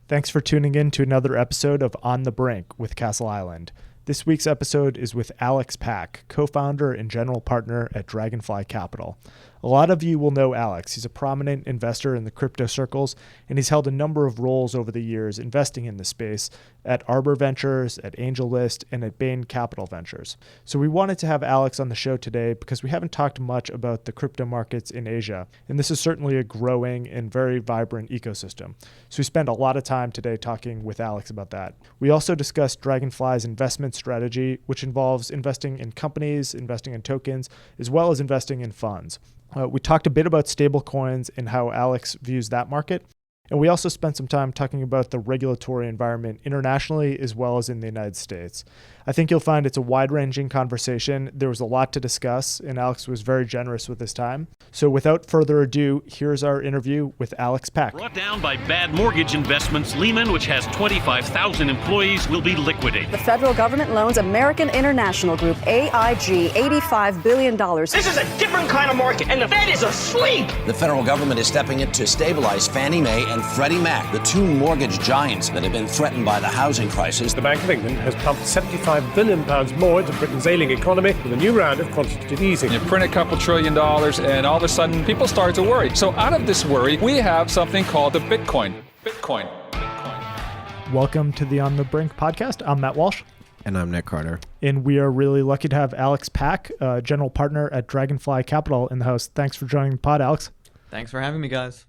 Thanks for tuning in to another episode of On the Brink with Castle Island. This week's episode is with Alex Pack, co-founder and general partner at Dragonfly Capital. A lot of you will know Alex. He's a prominent investor in the crypto circles, and he's held a number of roles over the years investing in the space at Arbor Ventures, at AngelList, and at Bain Capital Ventures. So we wanted to have Alex on the show today because we haven't talked much about the crypto markets in Asia, and this is certainly a growing and very vibrant ecosystem. So we spent a lot of time today talking with Alex about that. We also discussed Dragonfly's investment strategy, which involves investing in companies, investing in tokens, as well as investing in funds. We talked a bit about stablecoins and how Alex views that market. And we also spent some time talking about the regulatory environment internationally as well as in the United States. I think you'll find it's a wide-ranging conversation. There was a lot to discuss, and Alex was very generous with his time. So without further ado, here's our interview with Alex Pack. Brought down by bad mortgage investments, Lehman, which has 25,000 employees, will be liquidated. The federal government loans American International Group, AIG, $85 billion. This is a different kind of market, and the Fed is asleep. The federal government is stepping in to stabilize Fannie Mae and Freddie Mac, the two mortgage giants that have been threatened by the housing crisis. The Bank of England has pumped £75 billion more into Britain's ailing economy with a new round of quantitative easing. You print a couple $1 trillion and all of a sudden people start to worry. So out of this worry, we have something called the Bitcoin. Welcome to the On the Brink podcast. I'm Matt Walsh. And I'm Nick Carter. And we are really lucky to have Alex Pack, general partner at Dragonfly Capital, in the house. Thanks for joining the pod, Alex. Thanks for having me, guys.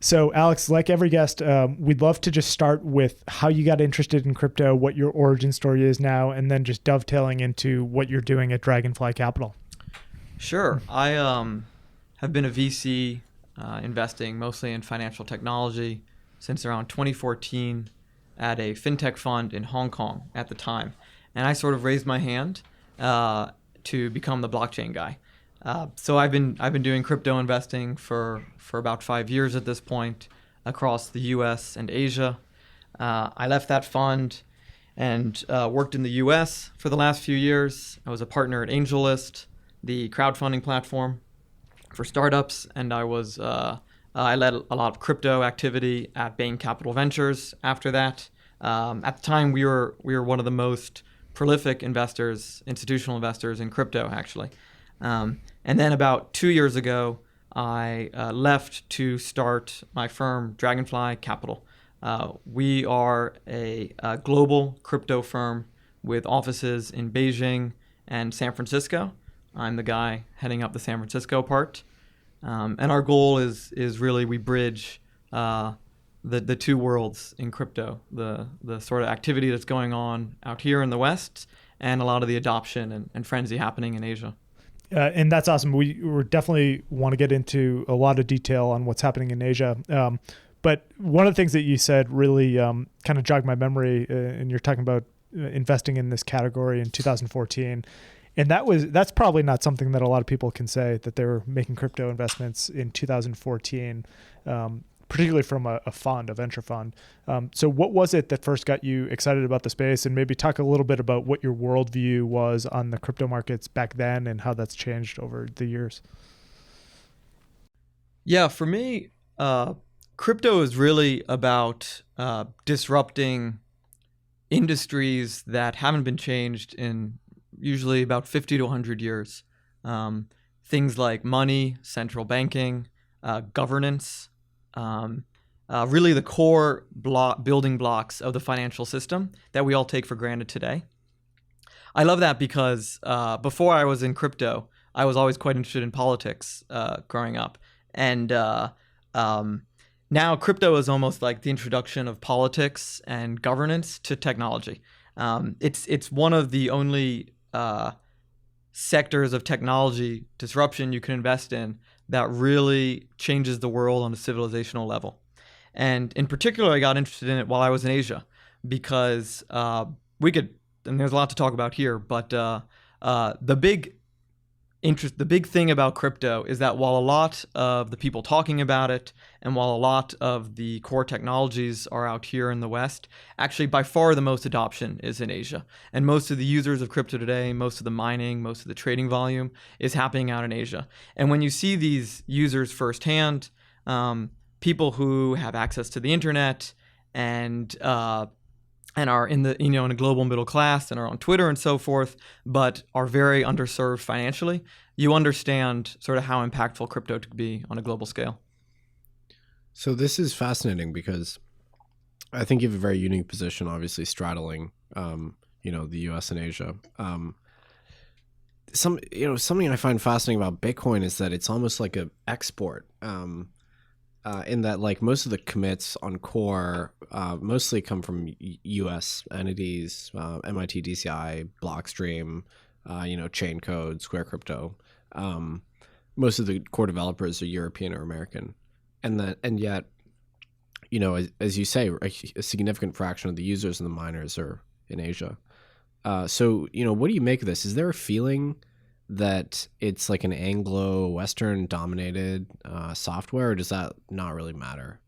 So Alex, like every guest, we'd love to just start with how you got interested in crypto, what your origin story is now, and then just dovetailing into what you're doing at Dragonfly Capital. Sure. I have been a VC investing mostly in financial technology since around 2014 at a fintech fund in Hong Kong at the time. And I sort of raised my hand to become the blockchain guy. So I've been doing crypto investing for about 5 years at this point across the US and Asia. I left that fund and worked in the US for the last few years. I was a partner at AngelList, the crowdfunding platform for startups, and I led a lot of crypto activity at Bain Capital Ventures after that. At the time, we were one of the most prolific investors, institutional investors in crypto, actually. And then about 2 years ago, I left to start my firm, Dragonfly Capital. We are a global crypto firm with offices in Beijing and San Francisco. I'm the guy heading up the San Francisco part. And our goal is really we bridge the two worlds in crypto, the sort of activity that's going on out here in the West and a lot of the adoption and frenzy happening in Asia. And that's awesome. We definitely want to get into a lot of detail on what's happening in Asia. But one of the things that you said really kind of jogged my memory, and you're talking about investing in this category in 2014. And that's probably not something that a lot of people can say, that they were making crypto investments in 2014, particularly from a fund, a venture fund. So what was it that first got you excited about the space? And maybe talk a little bit about what your worldview was on the crypto markets back then and how that's changed over the years. Yeah, for me, crypto is really about disrupting industries that haven't been changed in usually about 50 to 100 years. Things like money, central banking, governance, really the core building blocks of the financial system that we all take for granted today. I love that because before I was in crypto, I was always quite interested in politics growing up. And now crypto is almost like the introduction of politics and governance to technology. It's one of the only sectors of technology disruption you can invest in that really changes the world on a civilizational level. And in particular, I got interested in it while I was in Asia because and there's a lot to talk about here, but the big thing about crypto is that while a lot of the people talking about it and while a lot of the core technologies are out here in the West, actually by far the most adoption is in Asia. And most of the users of crypto today, most of the mining, most of the trading volume is happening out in Asia. And when you see these users firsthand, people who have access to the internet and are in the in a global middle class and are on Twitter and so forth, but are very underserved financially, you understand sort of how impactful crypto could be on a global scale. So this is fascinating because I think you have a very unique position, obviously straddling, the U.S. and Asia. Something I find fascinating about Bitcoin is that it's almost like an export. In that, like, most of the commits on core mostly come from U.S. entities, MIT DCI, Blockstream, Chain Code, Square Crypto. Most of the core developers are European or American, and yet, as you say, a significant fraction of the users and the miners are in Asia. So what do you make of this? Is there a feeling that it's like an Anglo-Western dominated software, or does that not really matter?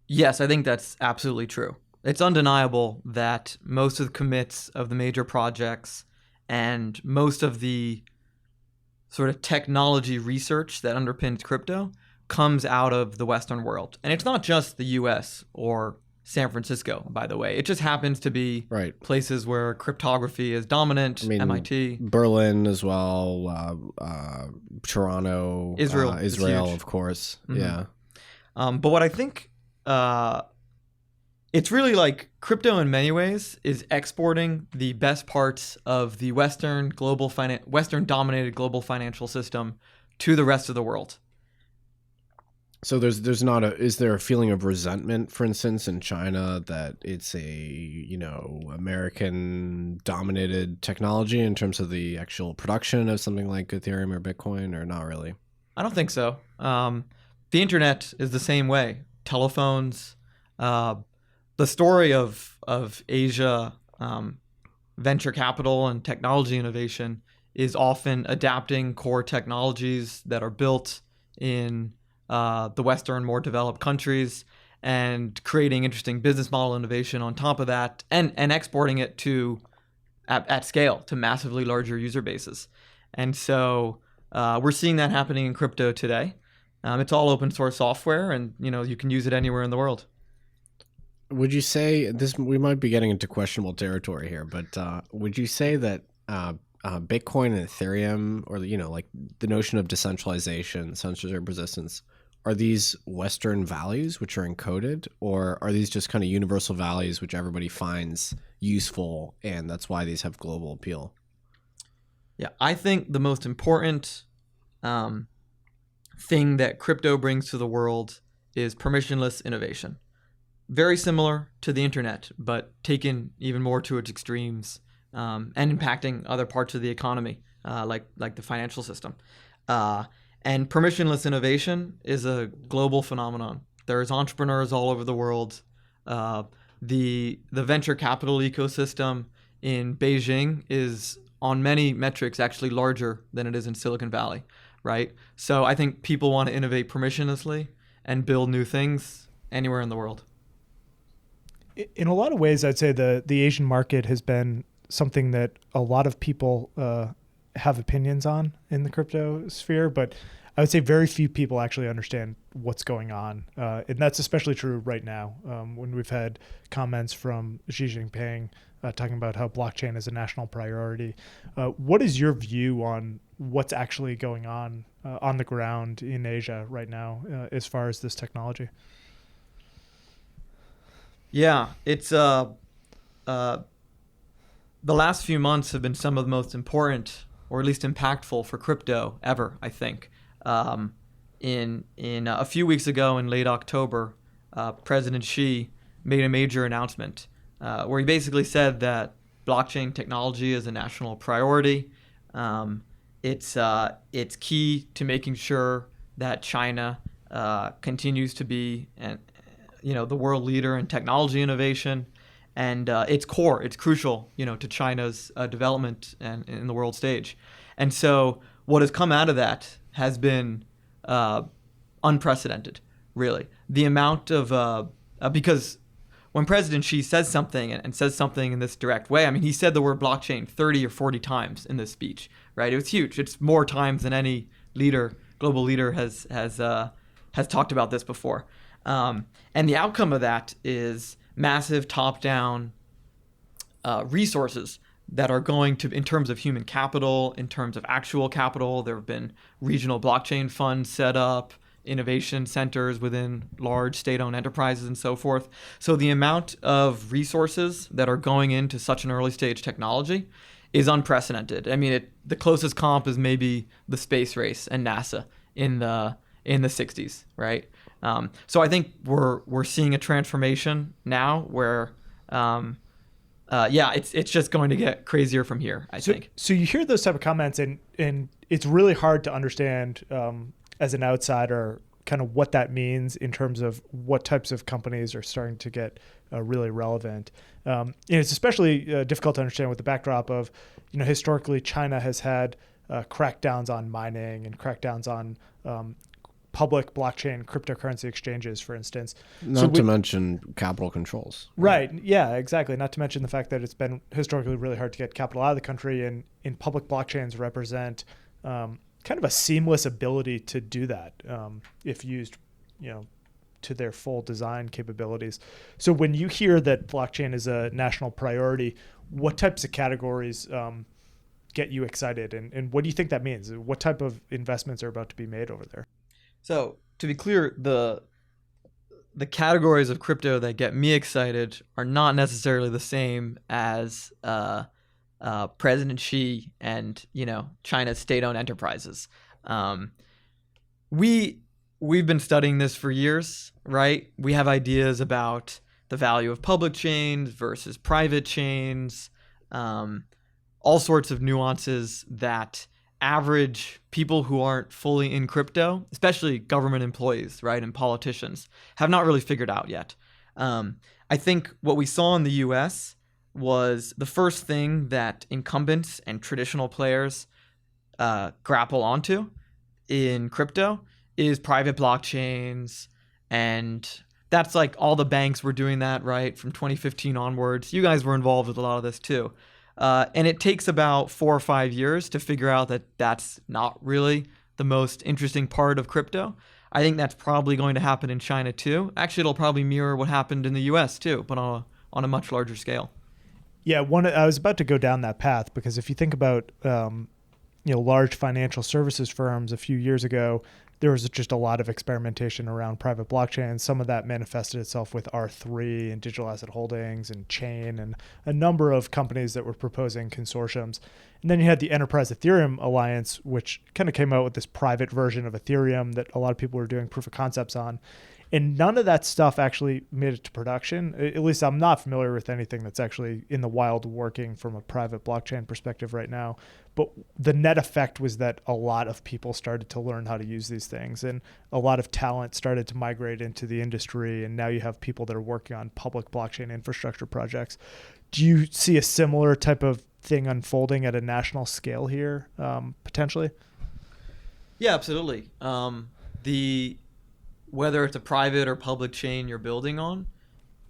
Yes, I think that's absolutely true. It's undeniable that most of the commits of the major projects and most of the sort of technology research that underpins crypto comes out of the Western world. And it's not just the US or San Francisco, by the way. It just happens to be places where cryptography is dominant. MIT, Berlin as well, Toronto, Israel, of course. Mm-hmm. Yeah. But what I think, it's really like crypto in many ways is exporting the best parts of the Western dominated global financial system to the rest of the world. So is there a feeling of resentment, for instance, in China that it's a, American dominated technology in terms of the actual production of something like Ethereum or Bitcoin, or not really? I don't think so. The internet is the same way. Telephones, the story of Asia, venture capital and technology innovation is often adapting core technologies that are built in the Western, more developed countries, and creating interesting business model innovation on top of that, and exporting it at scale to massively larger user bases. And so we're seeing that happening in crypto today. It's all open source software, and you can use it anywhere in the world. Would you say this? We might be getting into questionable territory here, but would you say that Bitcoin and Ethereum, or like the notion of decentralization, censorship resistance, are these Western values which are encoded, or are these just kind of universal values which everybody finds useful, and that's why these have global appeal? Yeah, I think the most important thing that crypto brings to the world is permissionless innovation. Very similar to the internet, but taken even more to its extremes, and impacting other parts of the economy, like the financial system. And permissionless innovation is a global phenomenon. There's entrepreneurs all over the world. The venture capital ecosystem in Beijing is, on many metrics, actually larger than it is in Silicon Valley, right? So I think people want to innovate permissionlessly and build new things anywhere in the world. In a lot of ways, I'd say the Asian market has been something that a lot of people have opinions on in the crypto sphere, but I would say very few people actually understand what's going on. And that's especially true right now, when we've had comments from Xi Jinping talking about how blockchain is a national priority. What is your view on what's actually going on the ground in Asia right now as far as this technology? Yeah, it's the last few months have been some of the most important, or at least impactful, for crypto ever, I think. In a few weeks ago, in late October, President Xi made a major announcement where he basically said that blockchain technology is a national priority. It's key to making sure that China continues to be the world leader in technology innovation. And it's crucial, to China's development and in the world stage. And so what has come out of that has been unprecedented, really. The amount of because when President Xi says something and says something in this direct way, I mean, he said the word blockchain 30 or 40 times in this speech, right? It was huge. It's more times than any global leader has talked about this before. And the outcome of that is massive top-down resources that are going to, in terms of human capital, in terms of actual capital. There have been regional blockchain funds set up, innovation centers within large state-owned enterprises and so forth. So the amount of resources that are going into such an early stage technology is unprecedented. I mean, the closest comp is maybe the space race and NASA in the 60s, right? So I think we're seeing a transformation now where it's just going to get crazier from here, I think. So you hear those type of comments, and it's really hard to understand as an outsider kind of what that means in terms of what types of companies are starting to get really relevant. And it's especially difficult to understand with the backdrop of, historically China has had crackdowns on mining and crackdowns on public blockchain cryptocurrency exchanges, for instance. Not to mention capital controls. Right. Yeah, exactly. Not to mention the fact that it's been historically really hard to get capital out of the country, and public blockchains represent kind of a seamless ability to do that if used, to their full design capabilities. So when you hear that blockchain is a national priority, what types of categories get you excited, and what do you think that means? What type of investments are about to be made over there? So to be clear, the categories of crypto that get me excited are not necessarily the same as President Xi and China's state-owned enterprises. We've been studying this for years, right? We have ideas about the value of public chains versus private chains, all sorts of nuances that average people who aren't fully in crypto, especially government employees, right, and politicians, have not really figured out yet. I think what we saw in the US was the first thing that incumbents and traditional players grapple onto in crypto is private blockchains. And that's like all the banks were doing that, right, from 2015 onwards. You guys were involved with a lot of this too. And it takes about 4 or 5 years to figure out that that's not really the most interesting part of crypto. I think that's probably going to happen in China too. Actually, it'll probably mirror what happened in the US too, but on a much larger scale. Yeah, I was about to go down that path, because if you think about large financial services firms a few years ago, there was just a lot of experimentation around private blockchains. Some of that manifested itself with R3 and Digital Asset Holdings and Chain and a number of companies that were proposing consortiums. And then you had the Enterprise Ethereum Alliance, which kind of came out with this private version of Ethereum that a lot of people were doing proof of concepts on. And none of that stuff actually made it to production. At least I'm not familiar with anything that's actually in the wild working from a private blockchain perspective right now. But the net effect was that a lot of people started to learn how to use these things, and a lot of talent started to migrate into the industry. And now you have people that are working on public blockchain infrastructure projects. Do you see a similar type of thing unfolding at a national scale here, potentially? Yeah, absolutely. Whether it's a private or public chain you're building on,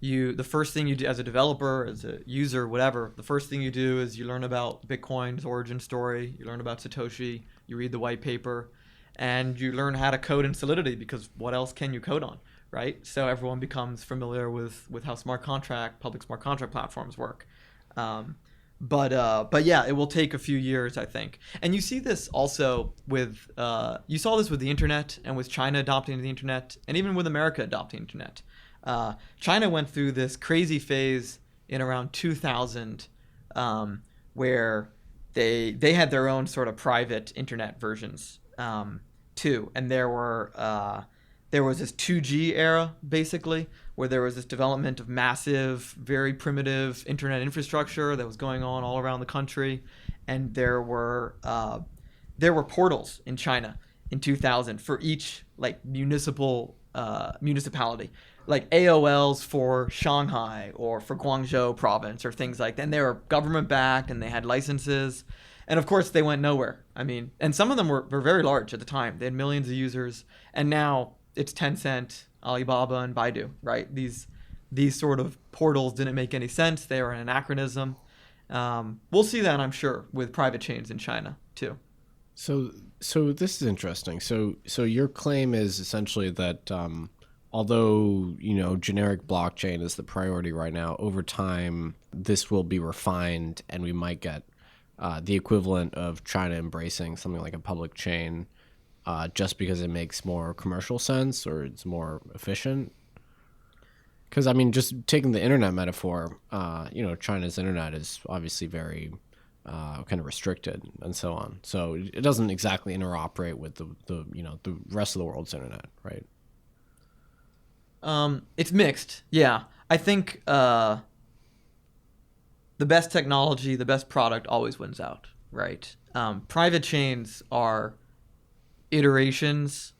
the first thing you do as a developer, as a user, whatever, the first thing you do is you learn about Bitcoin's origin story, you learn about Satoshi, you read the white paper, and you learn how to code in Solidity, because what else can you code on, right? So everyone becomes familiar with how public smart contract platforms work. But yeah, it will take a few years, I think. And you see this also you saw this with the internet and with China adopting the internet, and even with America adopting the internet. China went through this crazy phase in around 2000 where they had their own sort of private internet versions too. And there was this 2G era, basically, where there was this development of massive, very primitive internet infrastructure that was going on all around the country. And there were portals in China in 2000 for each municipality, like AOLs for Shanghai or for Guangzhou province or things like that. And they were government backed and they had licenses. And of course, they went nowhere. I mean, and some of them were very large at the time. They had millions of users. And now it's Tencent, Alibaba, and Baidu, right? These sort of portals didn't make any sense. They were an anachronism. We'll see that, I'm sure, with private chains in China too. So this is interesting. So your claim is essentially that although, generic blockchain is the priority right now, over time, this will be refined and we might get the equivalent of China embracing something like a public chain just because it makes more commercial sense or it's more efficient. Because, just taking the internet metaphor, China's internet is obviously very kind of restricted and so on. So it doesn't exactly interoperate with the rest of the world's internet, right? It's mixed. Yeah. I think the best technology, the best product always wins out, right? Private chains are iterations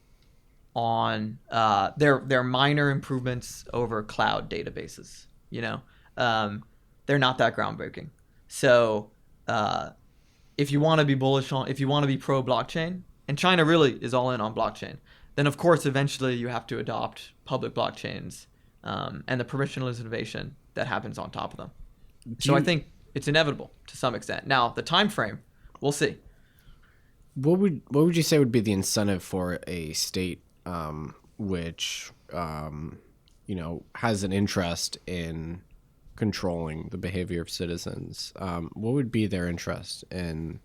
on they're minor improvements over cloud databases. They're not that groundbreaking. So if you want to be if you want to be pro blockchain, and China really is all in on blockchain, then of course eventually you have to adopt public blockchains and the permissionless innovation that happens on top of them. So I think it's inevitable to some extent. Now the time frame, we'll see. What would you say would be the incentive for a state which has an interest in controlling the behavior of citizens? What would be their interest in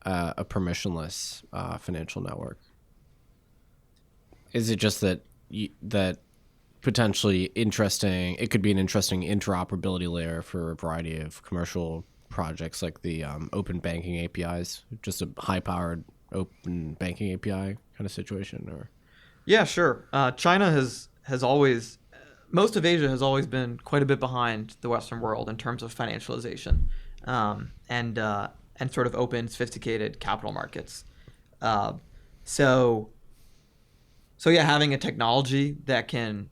a permissionless financial network? Is it just that potentially interesting? It could be an interesting interoperability layer for a variety of commercial projects, like the open banking APIs, just a high-powered open banking API kind of situation, or? Yeah, sure. China has always, most of Asia has always been quite a bit behind the Western world in terms of financialization and sort of open, sophisticated capital markets. So yeah, having a technology that can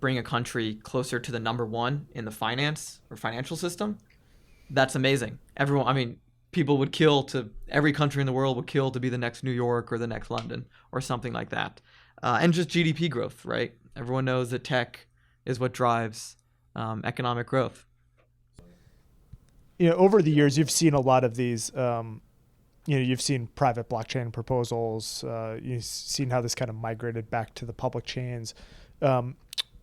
bring a country closer to the number one in the finance or financial system, that's amazing. People would kill every country in the world would kill to be the next New York or the next London or something like that. And just GDP growth, right? Everyone knows that tech is what drives economic growth. Over the years, you've seen a lot of these, you've seen private blockchain proposals. You've seen how this kind of migrated back to the public chains.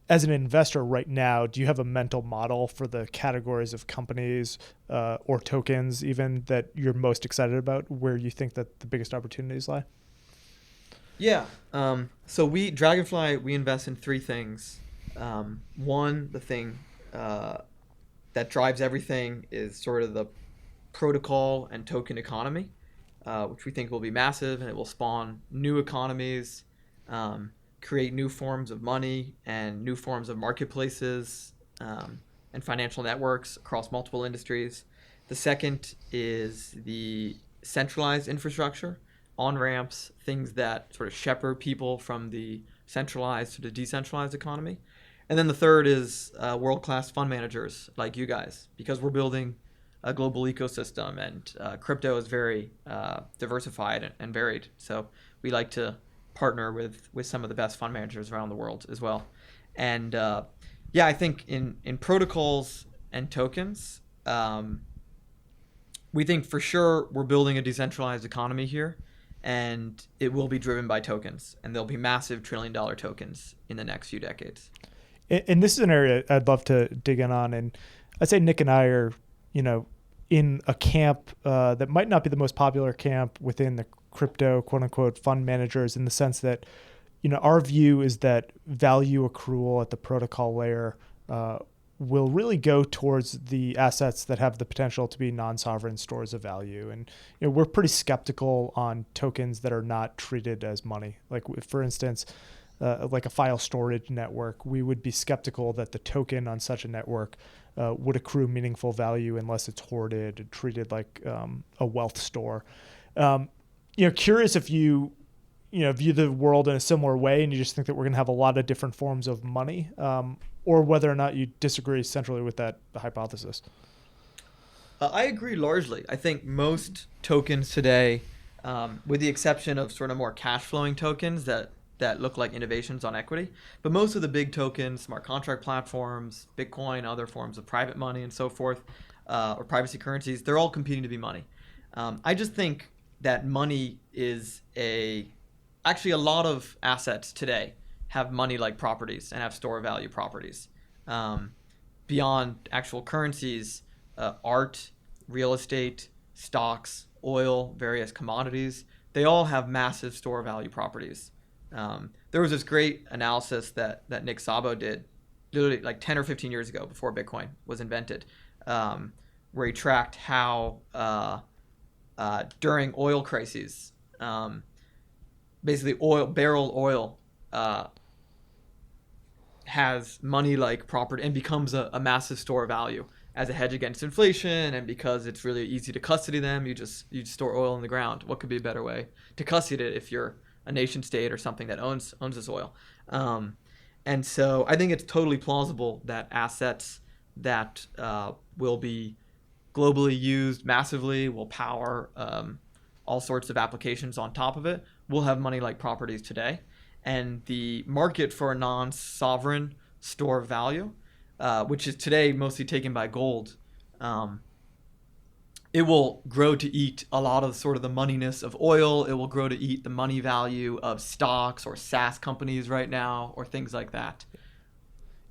As an investor right now, do you have a mental model for the categories of companies or tokens even that you're most excited about, where you think that the biggest opportunities lie? Yeah. So Dragonfly, we invest in three things. One, the thing that drives everything is sort of the protocol and token economy, which we think will be massive, and it will spawn new economies, create new forms of money and new forms of marketplaces and financial networks across multiple industries. The second is the centralized infrastructure, on-ramps, things that sort of shepherd people from the centralized to the decentralized economy. And then the third is world-class fund managers like you guys, because we're building a global ecosystem, and crypto is very diversified and varied. So we like to partner with some of the best fund managers around the world as well. And I think in protocols and tokens, we think for sure we're building a decentralized economy here, and it will be driven by tokens, and there'll be massive $1 trillion tokens in the next few decades. And this is an area I'd love to dig in on. And I'd say Nick and I are, in a camp that might not be the most popular camp within the crypto, quote unquote, fund managers, in the sense that, our view is that value accrual at the protocol layer will really go towards the assets that have the potential to be non-sovereign stores of value. And we're pretty skeptical on tokens that are not treated as money. Like, for instance, like a file storage network, we would be skeptical that the token on such a network would accrue meaningful value unless it's hoarded and treated like a wealth store. Curious if you view the world in a similar way, and you just think that we're going to have a lot of different forms of money, or whether or not you disagree centrally with that hypothesis. I agree largely. I think most tokens today, with the exception of sort of more cash flowing tokens that look like innovations on equity, but most of the big tokens, smart contract platforms, Bitcoin, other forms of private money and so forth, or privacy currencies, they're all competing to be money. I just think that money is actually a lot of assets today have money-like properties and have store value properties. Beyond actual currencies, art, real estate, stocks, oil, various commodities, they all have massive store value properties. There was this great analysis that Nick Szabo did literally like 10 or 15 years ago before Bitcoin was invented, where he tracked how during oil crises, basically barrel oil has money-like property and becomes a massive store of value as a hedge against inflation, and because it's really easy to custody them, you store oil in the ground. What could be a better way to custody it if you're a nation state or something that owns this oil? And so I think it's totally plausible that assets that will be globally used massively, will power all sorts of applications on top of it, will have money-like properties today. And the market for a non-sovereign store of value, which is today mostly taken by gold, it will grow to eat a lot of sort of the moneyness of oil. It will grow to eat the money value of stocks or SaaS companies right now, or things like that.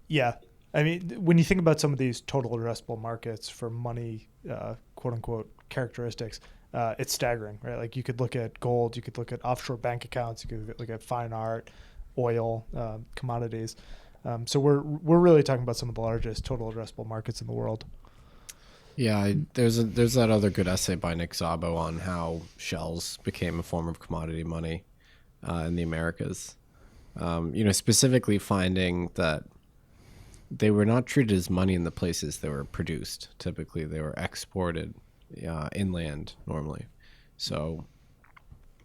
Yeah. I mean, when you think about some of these total addressable markets for money, quote unquote, characteristics, it's staggering, right? Like you could look at gold, you could look at offshore bank accounts, you could look at fine art, oil, commodities. So we're really talking about some of the largest total addressable markets in the world. Yeah, there's that other good essay by Nick Szabo on how shells became a form of commodity money in the Americas. Specifically finding that they were not treated as money in the places they were produced. Typically, they were exported inland normally. So,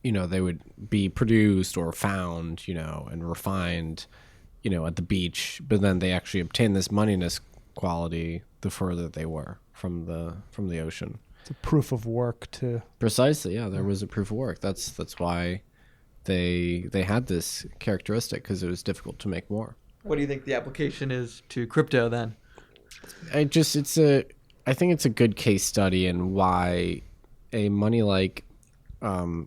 they would be produced or found, and refined, at the beach. But then they actually obtained this moneyness quality the further they were from the ocean. It's a proof of work too. Precisely, yeah. There was a proof of work. That's why they had this characteristic, because it was difficult to make more. What do you think the application is to crypto then? I think it's a good case study in why a money-like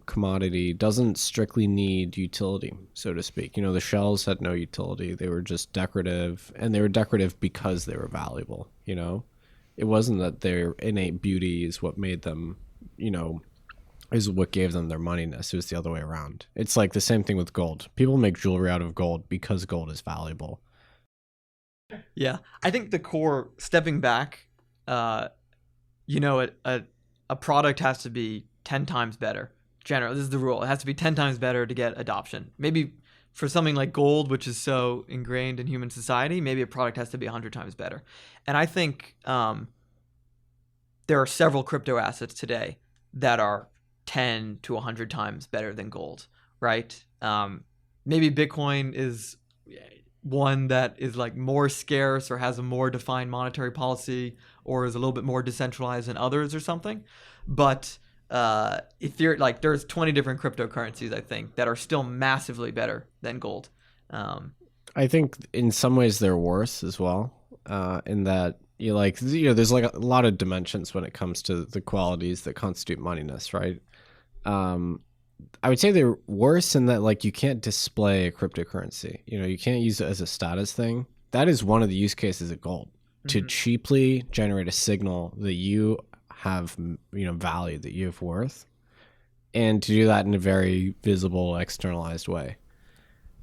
commodity doesn't strictly need utility, so to speak. The shells had no utility. They were just decorative, and they were decorative because they were valuable. It wasn't that their innate beauty is what made them, is what gave them their moneyness. It was the other way around. It's like the same thing with gold. People make jewelry out of gold because gold is valuable. Yeah, I think the core, stepping back, a product has to be 10 times better. Generally, this is the rule. It has to be 10 times better to get adoption. Maybe for something like gold, which is so ingrained in human society, maybe a product has to be 100 times better. And I think there are several crypto assets today that are 10 to 100 times better than gold, right? Maybe Bitcoin is one that is like more scarce or has a more defined monetary policy or is a little bit more decentralized than others or something. But if you're like, there's 20 different cryptocurrencies, I think, that are still massively better than gold. I think in some ways they're worse as well, in that there's like a lot of dimensions when it comes to the qualities that constitute moneyness, right? I would say they're worse in that, like, you can't display a cryptocurrency. You can't use it as a status thing. That is one of the use cases of gold, to cheaply generate a signal that you have, value, that you have worth, and to do that in a very visible, externalized way.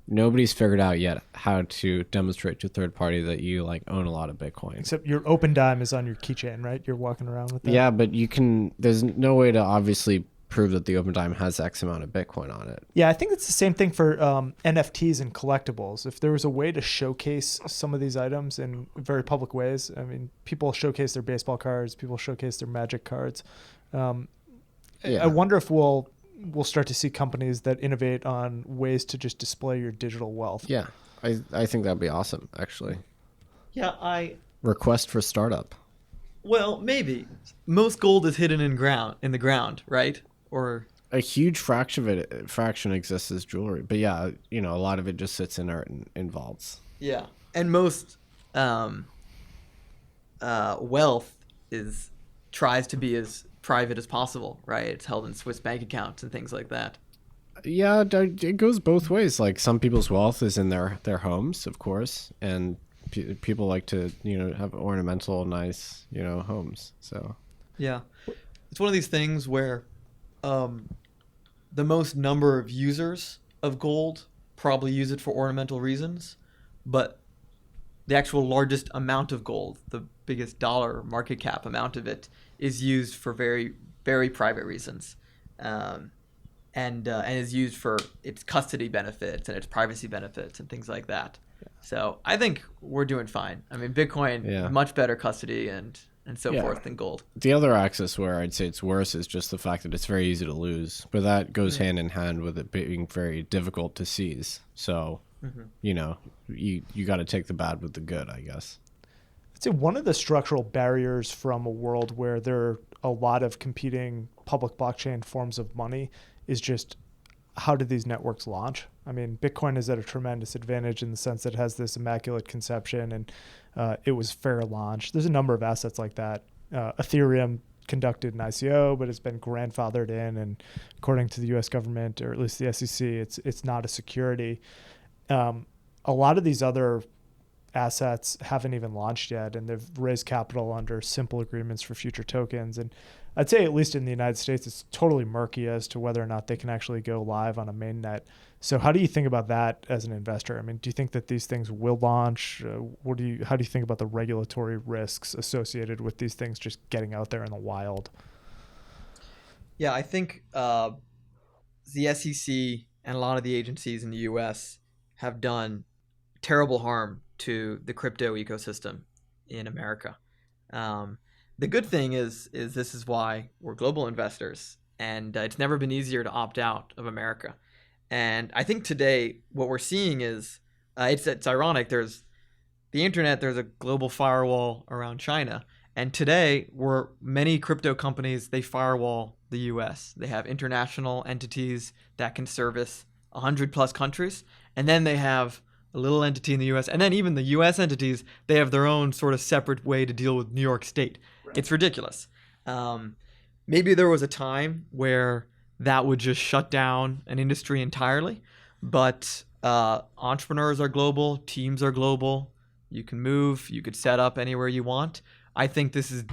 Nobody's figured out yet how to demonstrate to a third party that you own a lot of Bitcoin. Except your open dime is on your keychain, right? You're walking around with that. Yeah, but there's no way to obviously prove that the open dime has X amount of Bitcoin on it. Yeah, I think it's the same thing for NFTs and collectibles. If there was a way to showcase some of these items in very public ways, I mean, people showcase their baseball cards, people showcase their Magic cards. I wonder if we'll start to see companies that innovate on ways to just display your digital wealth. Yeah, I think that'd be awesome, actually. Yeah, Request for startup. Well, maybe. Most gold is hidden in the ground, right? Or a huge fraction exists as jewelry, but yeah, a lot of it just sits inert in vaults. Yeah, and most wealth tries to be as private as possible, right? It's held in Swiss bank accounts and things like that. Yeah, it goes both ways. Like some people's wealth is in their homes, of course, and people like to have ornamental, nice homes. So yeah, it's one of these things where the most number of users of gold probably use it for ornamental reasons, but the actual largest amount of gold, the biggest dollar market cap amount of it, is used for very, very private reasons. And is used for its custody benefits and its privacy benefits and things like that. Yeah. So I think we're doing fine. I mean, Bitcoin, much better custody and so forth than gold. The other axis where I'd say it's worse is just the fact that it's very easy to lose, but that goes hand in hand with it being very difficult to seize. So, you got to take the bad with the good, I guess. I'd say one of the structural barriers from a world where there are a lot of competing public blockchain forms of money is just how did these networks launch? I mean, Bitcoin is at a tremendous advantage in the sense that it has this immaculate conception and it was fair launch. There's a number of assets like that. Ethereum conducted an ICO, but it's been grandfathered in, and according to the U.S. government, or at least the SEC, it's not a security. A lot of these other assets haven't even launched yet, and they've raised capital under simple agreements for future tokens. And I'd say, at least in the United States, it's totally murky as to whether or not they can actually go live on a mainnet. So how do you think about that as an investor? I mean, do you think that these things will launch? How do you think about the regulatory risks associated with these things just getting out there in the wild? Yeah, I think the SEC and a lot of the agencies in the U.S. have done terrible harm to the crypto ecosystem in America. The good thing is this is why we're global investors, and it's never been easier to opt out of America. And I think today what we're seeing is it's ironic. There's the internet. There's a global firewall around China, and today many crypto companies, they firewall the U.S. They have international entities that can service 100+ countries, and then they have a little entity in the U.S. And then even the U.S. entities, they have their own sort of separate way to deal with New York State. Right. It's ridiculous. Maybe there was a time where that would just shut down an industry entirely, but entrepreneurs are global, teams are global. You can move, you could set up anywhere you want. I think this is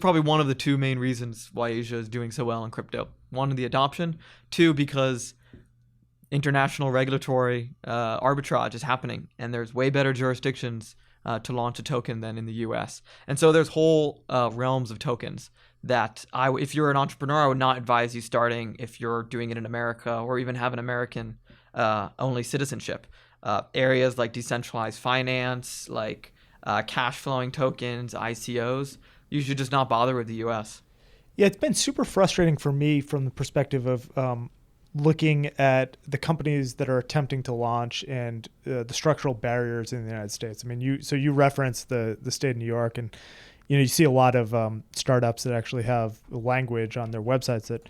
probably one of the two main reasons why Asia is doing so well in crypto. One, the adoption. Two, because international regulatory arbitrage is happening, and there's way better jurisdictions to launch a token than in the US. And so there's whole realms of tokens that if you're an entrepreneur, I would not advise you starting if you're doing it in America or even have an American only citizenship. Areas like decentralized finance, like cash flowing tokens, ICOs, you should just not bother with the US. Yeah, it's been super frustrating for me from the perspective of looking at the companies that are attempting to launch and the structural barriers in the United States. I mean, you referenced the state of New York, and you see a lot of startups that actually have language on their websites that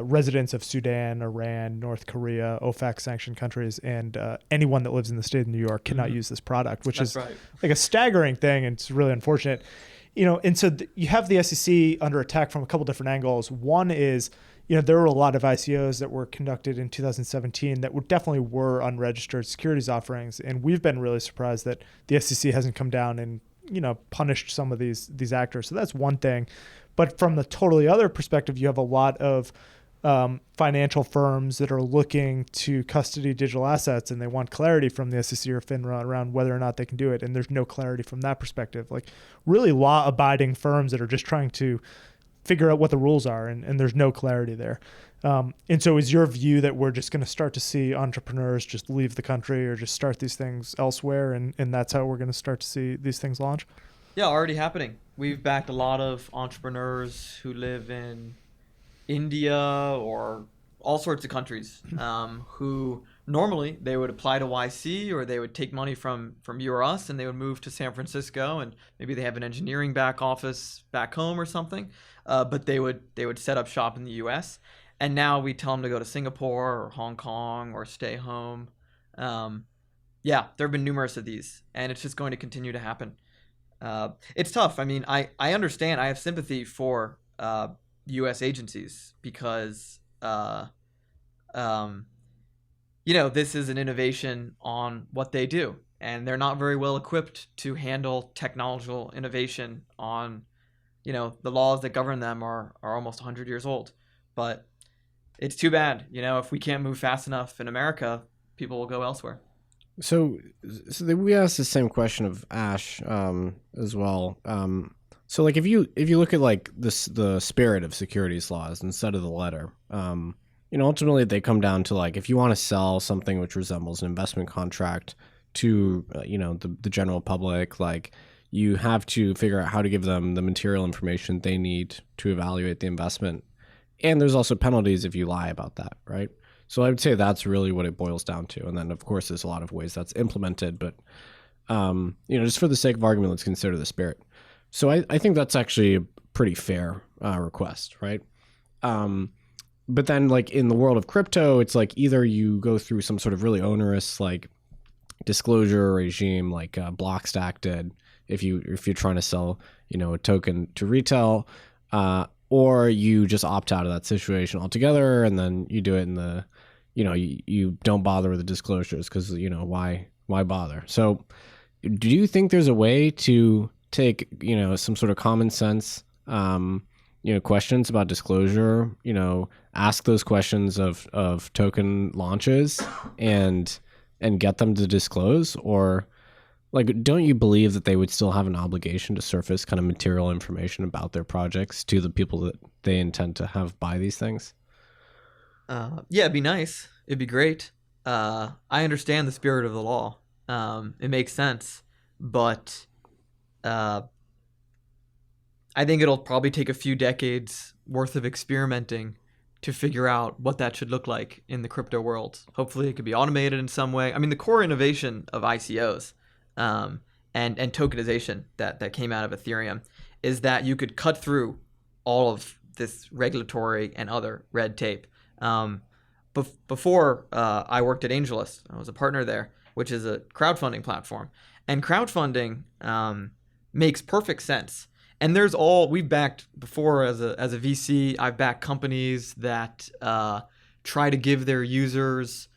residents of Sudan, Iran, North Korea, OFAC sanctioned countries, and anyone that lives in the state of New York cannot use this product, which is right. Like a staggering thing, and it's really unfortunate. And so you have the SEC under attack from a couple different angles. One is, there were a lot of ICOs that were conducted in 2017 that definitely were unregistered securities offerings, and we've been really surprised that the SEC hasn't come down and punished some of these actors. So that's one thing. But from the totally other perspective, you have a lot of financial firms that are looking to custody digital assets, and they want clarity from the SEC or FINRA around whether or not they can do it. And there's no clarity from that perspective. Like really law-abiding firms that are just trying to figure out what the rules are, and there's no clarity there. And so is your view that we're just going to start to see entrepreneurs just leave the country or just start these things elsewhere, and that's how we're going to start to see these things launch? Yeah, already happening. We've backed a lot of entrepreneurs who live in India or all sorts of countries who normally they would apply to YC or they would take money from you or us, and they would move to San Francisco, and maybe they have an engineering back office back home or something, but they would set up shop in the US. And now we tell them to go to Singapore or Hong Kong or stay home. Yeah, there have been numerous of these, and it's just going to continue to happen. It's tough. I mean, I understand. I have sympathy for U.S. agencies because this is an innovation on what they do, and they're not very well equipped to handle technological innovation on, the laws that govern them are almost 100 years old. But it's too bad, if we can't move fast enough in America, people will go elsewhere. So we asked the same question of Ash as well. So like if you look at like the spirit of securities laws instead of the letter, ultimately they come down to like if you want to sell something which resembles an investment contract to the general public, like you have to figure out how to give them the material information they need to evaluate the investment. And there's also penalties if you lie about that, right? So I would say that's really what it boils down to. And then, of course, there's a lot of ways that's implemented. But, just for the sake of argument, let's consider the spirit. So I think that's actually a pretty fair request, right? But then, like, in the world of crypto, it's like either you go through some sort of really onerous, like, disclosure regime like Blockstack did if you're trying to sell, a token to retail, or you just opt out of that situation altogether, and then you do it in the, you don't bother with the disclosures because, why bother? So do you think there's a way to take, some sort of common sense, questions about disclosure, ask those questions of token launches and get them to disclose? Or like, don't you believe that they would still have an obligation to surface kind of material information about their projects to the people that they intend to have buy these things? Yeah, it'd be nice. It'd be great. I understand the spirit of the law. It makes sense. But I think it'll probably take a few decades worth of experimenting to figure out what that should look like in the crypto world. Hopefully it could be automated in some way. I mean, the core innovation of ICOs and tokenization that came out of Ethereum is that you could cut through all of this regulatory and other red tape. Before I worked at AngelList, I was a partner there, which is a crowdfunding platform. And crowdfunding makes perfect sense. And we've backed before as a VC, I've backed companies that try to give their users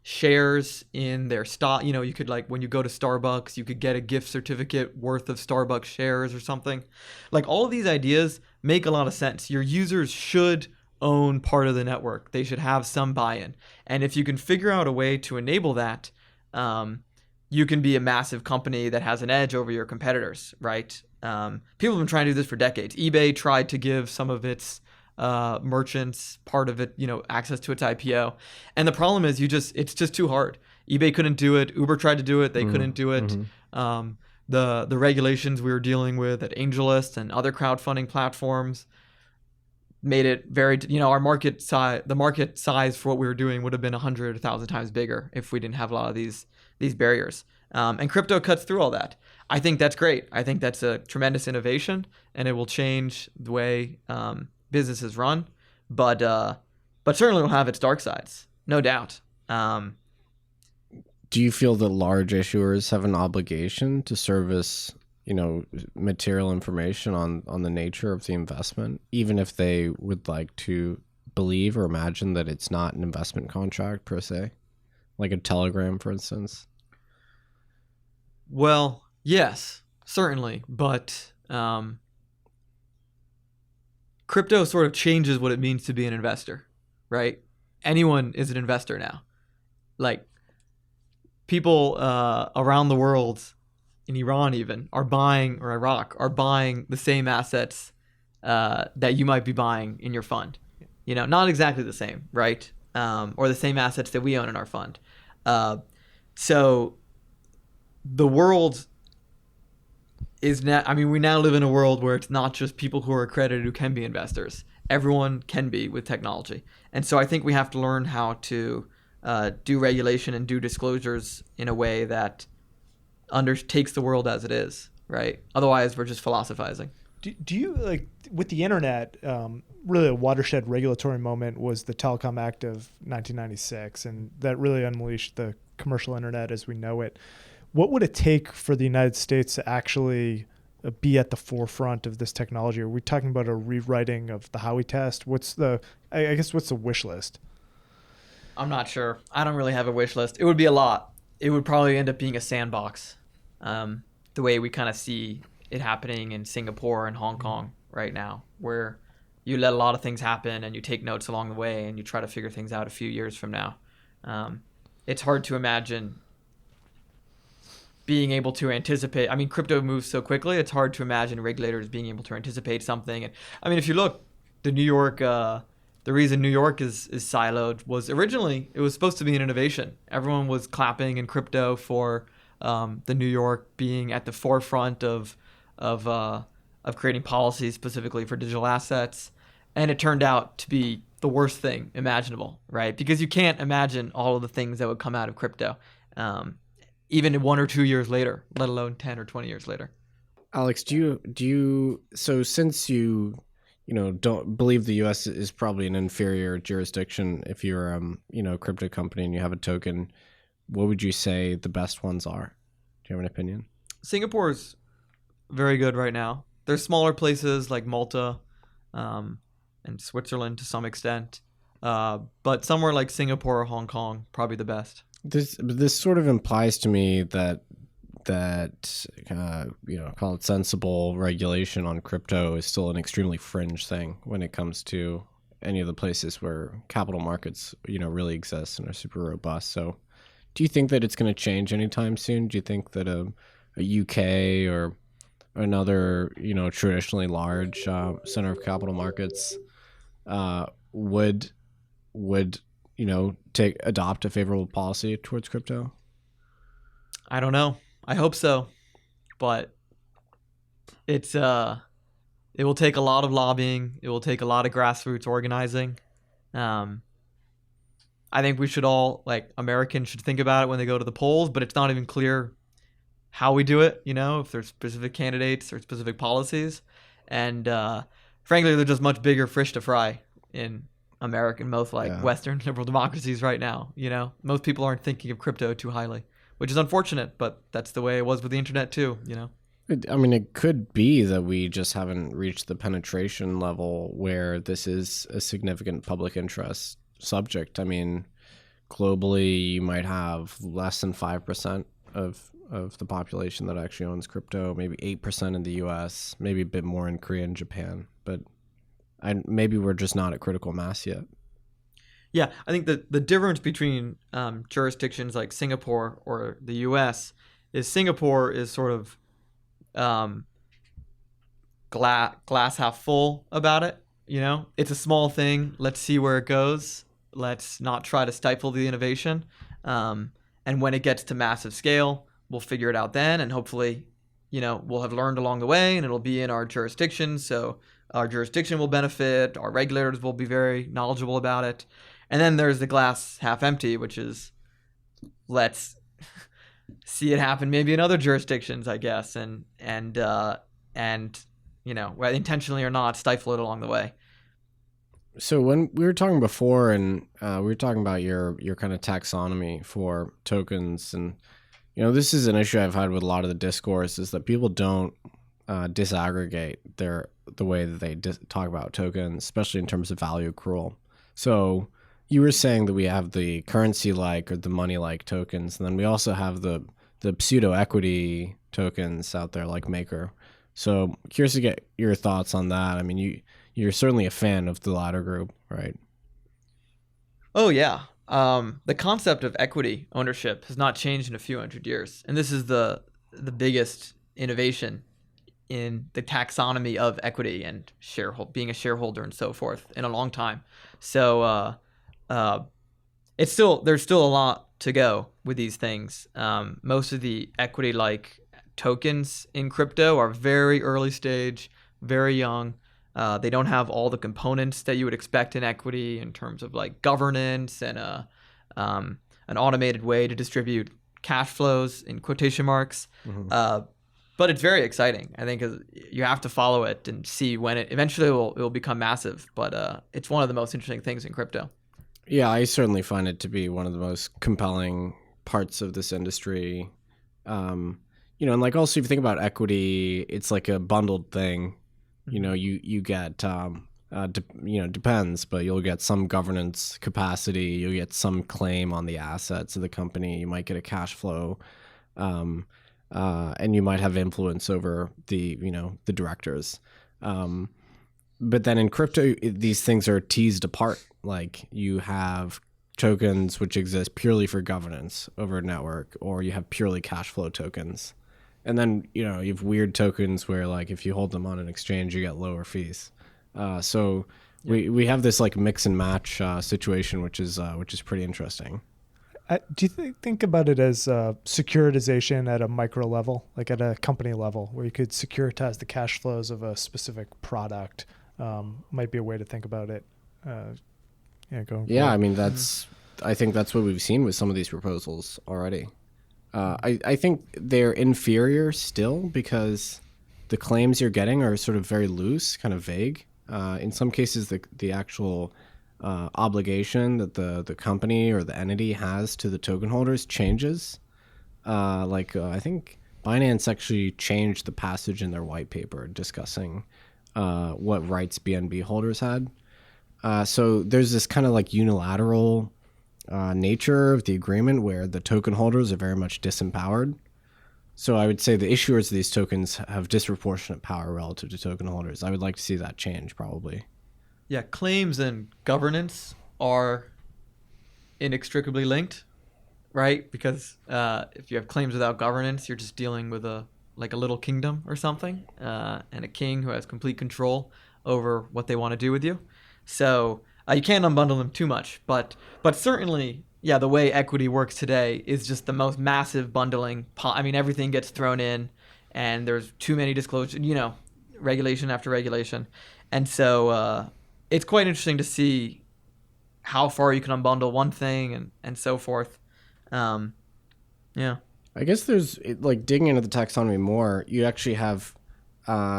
shares in their stock. You could, like, when you go to Starbucks, you could get a gift certificate worth of Starbucks shares or something. Like, all of these ideas make a lot of sense. Your users should own part of the network. They should have some buy-in. And if you can figure out a way to enable that, you can be a massive company that has an edge over your competitors, right? People have been trying to do this for decades. eBay tried to give some of its merchants part of it, access to its IPO. And the problem is it's just too hard. eBay couldn't do it. Uber tried to do it. They couldn't do it. The regulations we were dealing with at AngelList and other crowdfunding platforms made it very, our market size, the market size for what we were doing would have been 100,000 times bigger if we didn't have a lot of these barriers. And crypto cuts through all that. I think that's great. I think that's a tremendous innovation, and it will change the way businesses run. But certainly will have its dark sides, no doubt. Do you feel that large issuers have an obligation to service, material information on the nature of the investment, even if they would like to believe or imagine that it's not an investment contract per se, like a Telegram, for instance? Well, yes, certainly, but crypto sort of changes what it means to be an investor, right? Anyone is an investor now. Like, people around the world, in Iran even, or Iraq, are buying the same assets that you might be buying in your fund. Not exactly the same, right? Or the same assets that we own in our fund. So the world is now, we now live in a world where it's not just people who are accredited who can be investors. Everyone can be with technology. And so I think we have to learn how to do regulation and do disclosures in a way that takes the world as it is, right? Otherwise, we're just philosophizing. Do you, like, with the internet, really a watershed regulatory moment was the Telecom Act of 1996, and that really unleashed the commercial internet as we know it. What would it take for the United States to actually be at the forefront of this technology? Are we talking about a rewriting of the Howey test? What's the wish list? I'm not sure. I don't really have a wish list. It would be a lot. It would probably end up being a sandbox, the way we kind of see it happening in Singapore and Hong Kong right now, where you let a lot of things happen and you take notes along the way and you try to figure things out a few years from now. It's hard to imagine being able to anticipate. I mean, crypto moves so quickly, it's hard to imagine regulators being able to anticipate something. And I mean, if you look, the reason New York is siloed was originally it was supposed to be an innovation. Everyone was clapping in crypto for the New York being at the forefront of creating policies specifically for digital assets, and it turned out to be the worst thing imaginable, right? Because you can't imagine all of the things that would come out of crypto, even 1 or 2 years later, let alone 10 or 20 years later. Alex, do you so since you don't believe the U.S. is probably an inferior jurisdiction, if you're a crypto company and you have a token, what would you say the best ones are? Do you have an opinion? Singapore's very good right now. There's smaller places like Malta and Switzerland to some extent, but somewhere like Singapore or Hong Kong, probably the best. This sort of implies to me that call it sensible regulation on crypto is still an extremely fringe thing when it comes to any of the places where capital markets really exist and are super robust. So do you think that it's going to change anytime soon? Do you think that a UK or another traditionally large center of capital markets would adopt a favorable policy towards crypto? I don't know. I hope so, but it will take a lot of lobbying. It will take a lot of grassroots organizing. I think we should all, Americans should think about it when they go to the polls, but it's not even clear how we do it, if there's specific candidates or specific policies. And frankly, they're just much bigger fish to fry in American, most Western liberal democracies right now. Most people aren't thinking of crypto too highly, which is unfortunate, but that's the way it was with the internet too, I mean, it could be that we just haven't reached the penetration level where this is a significant public interest subject. I mean, globally, you might have less than 5% of the population that actually owns crypto, maybe 8% in the US, maybe a bit more in Korea and Japan, but maybe we're just not at critical mass yet. Yeah, I think the difference between jurisdictions like Singapore or the U.S. is Singapore is sort of glass half full about it. It's a small thing. Let's see where it goes. Let's not try to stifle the innovation. And when it gets to massive scale, we'll figure it out then. And hopefully, we'll have learned along the way, and it'll be in our jurisdiction. So our jurisdiction will benefit. Our regulators will be very knowledgeable about it. And then there's the glass half empty, which is let's see it happen maybe in other jurisdictions, I guess, and whether intentionally or not, stifle it along the way. So when we were talking before, and we were talking about your kind of taxonomy for tokens, and this is an issue I've had with a lot of the discourse, is that people don't disaggregate the way that they talk about tokens, especially in terms of value accrual. So you were saying that we have the currency-like or the money-like tokens, and then we also have the pseudo-equity tokens out there like Maker. So curious to get your thoughts on that. I mean, you're certainly a fan of the latter group, right? Oh, yeah. The concept of equity ownership has not changed in a few hundred years. And this is the biggest innovation in the taxonomy of equity and being a shareholder and so forth in a long time. So there's still a lot to go with these things. Most of the equity-like tokens in crypto are very early stage, very young. They don't have all the components that you would expect in equity in terms of governance and an automated way to distribute cash flows in quotation marks. Mm-hmm. But it's very exciting, I think, because you have to follow it and see when it eventually will become massive. But it's one of the most interesting things in crypto. Yeah, I certainly find it to be one of the most compelling parts of this industry. And also if you think about equity, it's like a bundled thing. You get Depends, but you'll get some governance capacity. You'll get some claim on the assets of the company. You might get a cash flow, and you might have influence over the directors. But then in crypto, these things are teased apart. Like you have tokens which exist purely for governance over a network, or you have purely cash flow tokens. And then, you have weird tokens where like if you hold them on an exchange, you get lower fees. We have this like mix and match situation, which is pretty interesting. Do you think about it as securitization at a micro level, like at a company level, where you could securitize the cash flows of a specific product? Might be a way to think about it. Going forward. I mean, I think that's what we've seen with some of these proposals already. I think they're inferior still because the claims you're getting are sort of very loose, kind of vague. In some cases, the actual obligation that the company or the entity has to the token holders changes. I think Binance actually changed the passage in their white paper discussing what rights BNB holders had. So there's this kind of like unilateral nature of the agreement where the token holders are very much disempowered. So I would say the issuers of these tokens have disproportionate power relative to token holders. I would like to see that change probably. Yeah, claims and governance are inextricably linked, right? Because if you have claims without governance, you're just dealing with a little kingdom or something, and a king who has complete control over what they want to do with you. So you can't unbundle them too much, but certainly, yeah, the way equity works today is just the most massive bundling. I mean, everything gets thrown in, and there's too many disclosures, regulation after regulation. And so it's quite interesting to see how far you can unbundle one thing and so forth. I guess there's like digging into the taxonomy more, you actually have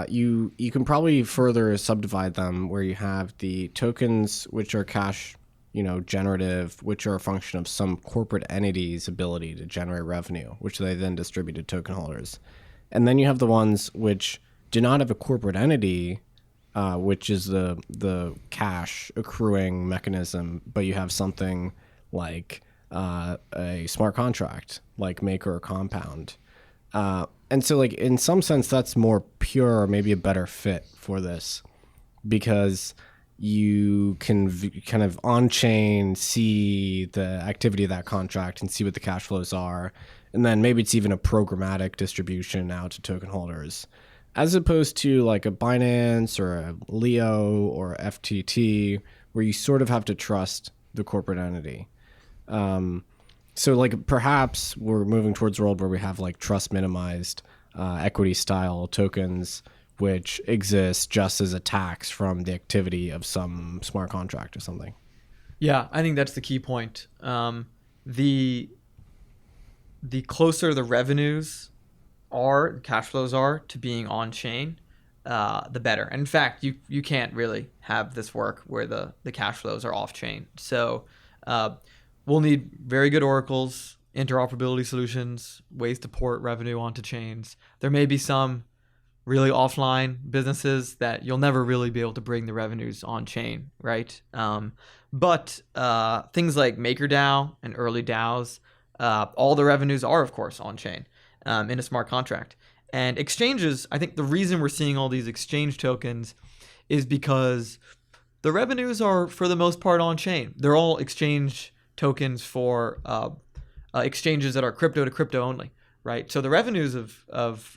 you can probably further subdivide them where you have the tokens which are cash generative, which are a function of some corporate entity's ability to generate revenue, which they then distribute to token holders. And then you have the ones which do not have a corporate entity, which is the cash accruing mechanism, but you have something like a smart contract, like Maker or Compound. And so like in some sense, that's more pure, or maybe a better fit for this, because you can kind of on-chain see the activity of that contract and see what the cash flows are. And then maybe it's even a programmatic distribution out to token holders, as opposed to like a Binance or a Leo or a FTT, where you sort of have to trust the corporate entity. So like perhaps we're moving towards a world where we have like trust minimized equity style tokens, which exist just as a tax from the activity of some smart contract or something. Yeah, I think that's the key point. The closer the revenues are, cash flows are, to being on chain, the better. And in fact, you can't really have this work where the cash flows are off chain. So we'll need very good oracles, interoperability solutions, ways to port revenue onto chains. There may be some really offline businesses that you'll never really be able to bring the revenues on chain, right? But things like MakerDAO and early DAOs, all the revenues are, of course, on chain in a smart contract. And exchanges, I think the reason we're seeing all these exchange tokens is because the revenues are, for the most part, on chain. They're all exchange tokens for exchanges that are crypto to crypto only, right? So the revenues of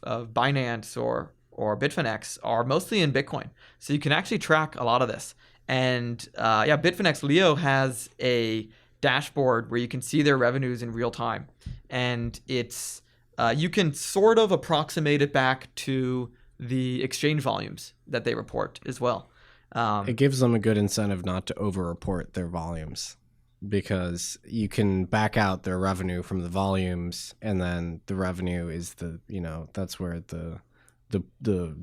Binance or Bitfinex are mostly in Bitcoin. So you can actually track a lot of this. And Bitfinex Leo has a dashboard where you can see their revenues in real time. And it's you can sort of approximate it back to the exchange volumes that they report as well. It gives them a good incentive not to over-report their volumes, because you can back out their revenue from the volumes, and then the revenue is that's where the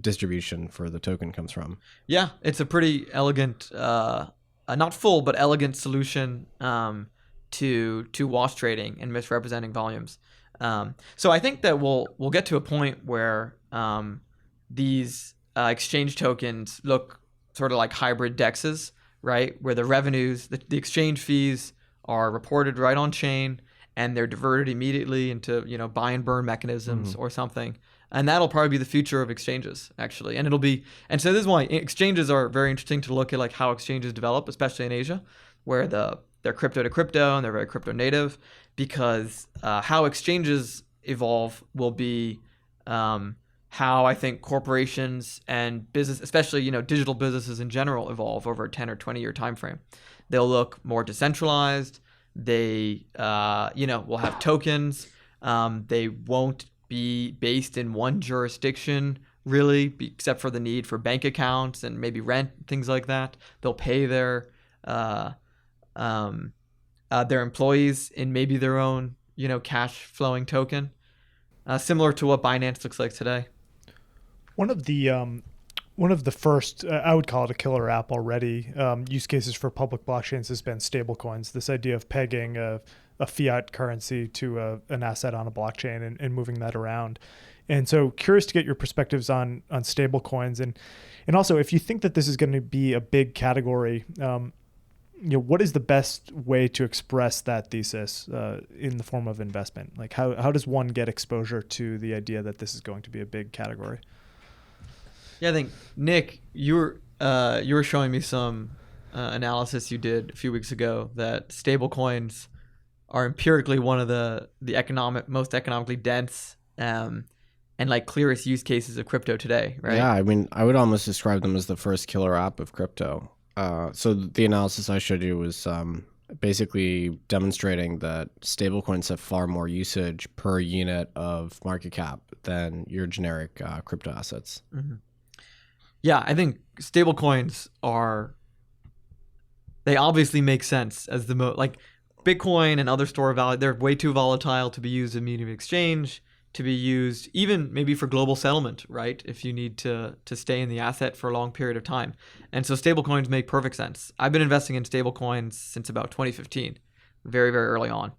distribution for the token comes from. Yeah, it's a pretty elegant, not full, but elegant solution to wash trading and misrepresenting volumes. So I think that we'll get to a point where these exchange tokens look sort of like hybrid DEXs, right? Where the revenues, the exchange fees are reported right on chain and they're diverted immediately into, buy and burn mechanisms or something. And that'll probably be the future of exchanges, actually. And so this is why exchanges are very interesting to look at, like how exchanges develop, especially in Asia, where they're crypto to crypto and they're very crypto native, because how exchanges evolve will be how I think corporations and business, especially digital businesses in general, evolve over a 10 or 20 year time frame. They'll look more decentralized. They will have tokens. They won't be based in one jurisdiction really, except for the need for bank accounts and maybe rent, things like that. They'll pay their employees in maybe their own cash flowing token, similar to what Binance looks like today. One of the first, I would call it a killer app already, use cases for public blockchains has been stablecoins. This idea of pegging a fiat currency to an asset on a blockchain and moving that around. And so curious to get your perspectives on stablecoins. And also, if you think that this is going to be a big category, what is the best way to express that thesis in the form of investment? Like how does one get exposure to the idea that this is going to be a big category? Yeah, I think, Nick, you were showing me some analysis you did a few weeks ago that stablecoins are empirically one of the most economically dense and like clearest use cases of crypto today, right? Yeah, I mean, I would almost describe them as the first killer app of crypto. So the analysis I showed you was basically demonstrating that stablecoins have far more usage per unit of market cap than your generic crypto assets. Mm-hmm. Yeah, I think stablecoins they obviously make sense as the like Bitcoin and other store of value. They're way too volatile to be used in medium of exchange, to be used even maybe for global settlement, right? If you need to stay in the asset for a long period of time. And so stablecoins make perfect sense. I've been investing in stablecoins since about 2015, very, very early on.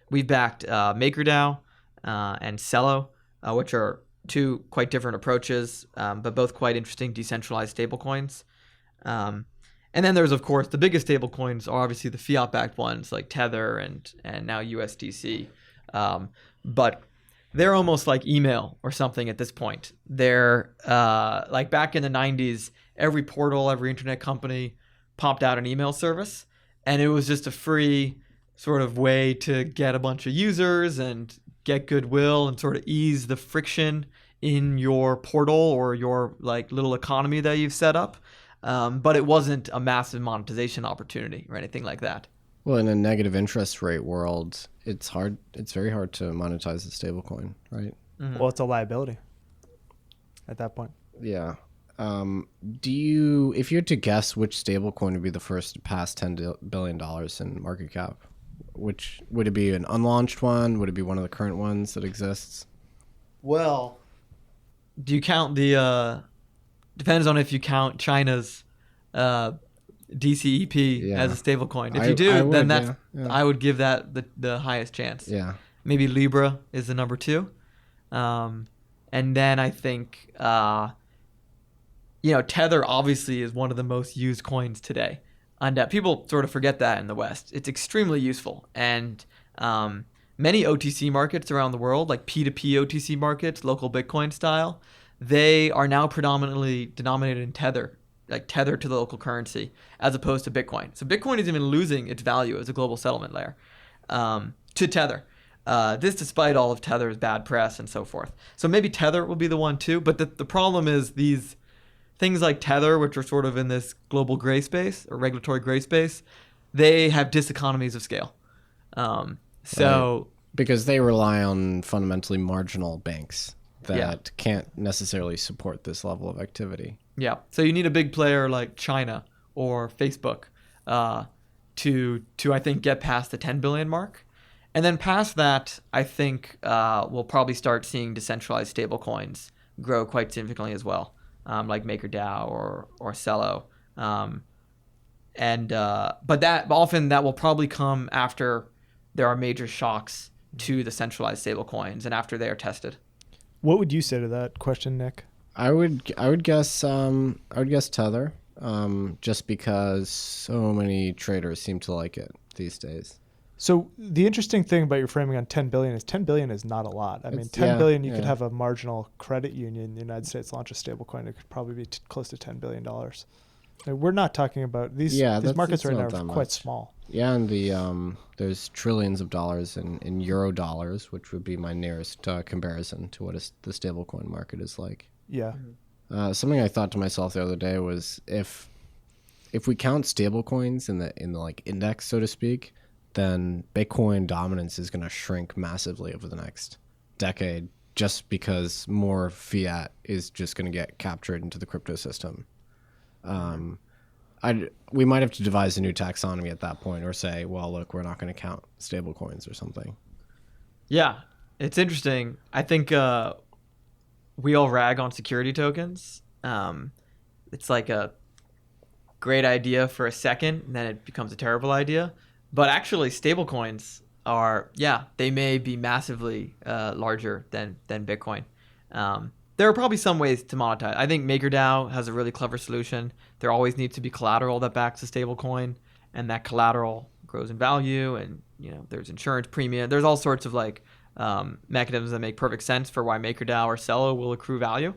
We've backed MakerDAO and Cello, which are two quite different approaches, but both quite interesting decentralized stablecoins. And then there's, of course, the biggest stablecoins are obviously the fiat-backed ones like Tether and now USDC. But they're almost like email or something at this point. They're like back in the 90s, every portal, every internet company popped out an email service, and it was just a free sort of way to get a bunch of users and get goodwill and sort of ease the friction in your portal or your like little economy that you've set up. But it wasn't a massive monetization opportunity or anything like that. Well, in a negative interest rate world, it's very hard to monetize a stablecoin, right? Mm-hmm. Well, it's a liability at that point. Yeah. If you had to guess which stablecoin would be the first to pass $10 billion in market cap, which would it be? An unlaunched one? Would it be one of the current ones that exists? Well, do you count depends on if you count China's DCEP as a stablecoin. If you do, then I would give that the highest chance. Yeah. Maybe Libra is the number 2. And then I think Tether obviously is one of the most used coins today. And people sort of forget that in the West. It's extremely useful. And many OTC markets around the world, like P2P OTC markets, local Bitcoin style, they are now predominantly denominated in Tether, like Tether to the local currency, as opposed to Bitcoin. So Bitcoin is even losing its value as a global settlement layer to Tether. This despite all of Tether's bad press and so forth. So maybe Tether will be the one too. But the problem is these things like Tether, which are sort of in this global gray space or regulatory gray space, they have diseconomies of scale. Because they rely on fundamentally marginal banks that can't necessarily support this level of activity. Yeah. So you need a big player like China or Facebook to I think get past the 10 billion mark. And then past that, I think we'll probably start seeing decentralized stablecoins grow quite significantly as well, like MakerDAO or Cello. But that often that will probably come after there are major shocks to the centralized stablecoins and after they are tested. What would you say to that question, Nick? I would guess Tether, just because so many traders seem to like it these days. So the interesting thing about your framing on 10 billion is 10 billion is not a lot. I mean, 10 billion, you could have a marginal credit union in the United States launch a stablecoin. It could probably be close to $10 billion. Like, we're not talking about these markets right now are quite small. Yeah, and there's trillions of dollars in euro dollars, which would be my nearest comparison to what the stablecoin market is like. Yeah. Something I thought to myself the other day was if we count stablecoins in the like index, so to speak, then Bitcoin dominance is going to shrink massively over the next decade, just because more fiat is just going to get captured into the crypto system. We might have to devise a new taxonomy at that point, or say, well, look, we're not going to count stablecoins or something. Yeah, it's interesting. I think we all rag on security tokens. It's like a great idea for a second, and then it becomes a terrible idea. But actually, stablecoins they may be massively larger than Bitcoin. There are probably some ways to monetize. I think MakerDAO has a really clever solution. There always needs to be collateral that backs a stablecoin, and that collateral grows in value. And there's insurance premium. There's all sorts of mechanisms that make perfect sense for why MakerDAO or Celo will accrue value.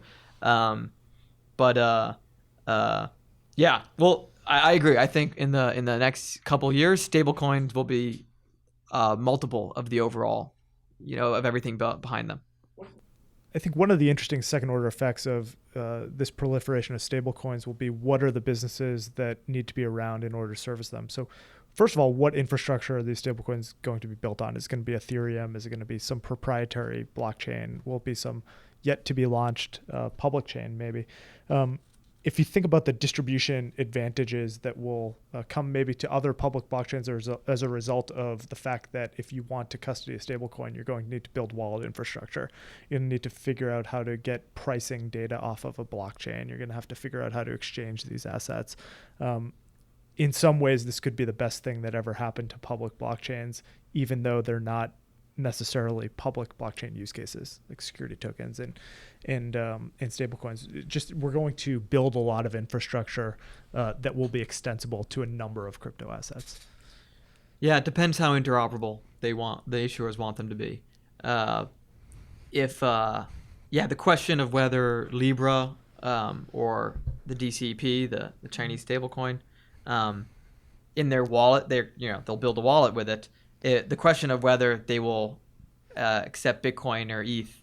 I agree. I think in the next couple of years, stablecoins will be multiple of the overall, of everything behind them. I think one of the interesting second order effects of this proliferation of stablecoins will be what are the businesses that need to be around in order to service them. So first of all, what infrastructure are these stablecoins going to be built on? Is it going to be Ethereum? Is it going to be some proprietary blockchain? Will it be some yet to be launched public chain maybe? If you think about the distribution advantages that will come maybe to other public blockchains as a result of the fact that if you want to custody a stablecoin, you're going to need to build wallet infrastructure. You're going to need to figure out how to get pricing data off of a blockchain. You're going to have to figure out how to exchange these assets. In some ways, this could be the best thing that ever happened to public blockchains, even though they're not necessarily public blockchain use cases like security tokens and stablecoins. Just we're going to build a lot of infrastructure that will be extensible to a number of crypto assets. Yeah, it depends how interoperable the issuers want them to be. The question of whether Libra or the DCP, the Chinese stablecoin, in their wallet, they'll build a wallet with it. The question of whether they will accept Bitcoin or ETH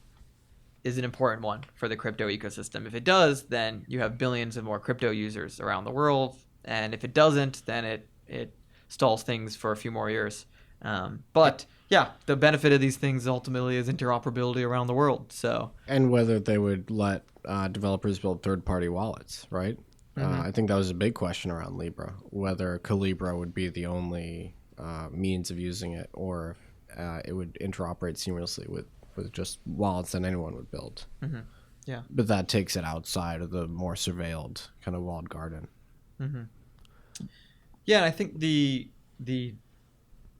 is an important one for the crypto ecosystem. If it does, then you have billions of more crypto users around the world. And if it doesn't, then it stalls things for a few more years. But the benefit of these things ultimately is interoperability around the world. And whether they would let developers build third-party wallets, right? Mm-hmm. I think that was a big question around Libra, whether Calibra would be the only means of using it, or it would interoperate seamlessly with just wallets that anyone would build. Mm-hmm. Yeah. But that takes it outside of the more surveilled kind of walled garden. Mm-hmm. Yeah, and I think the DApp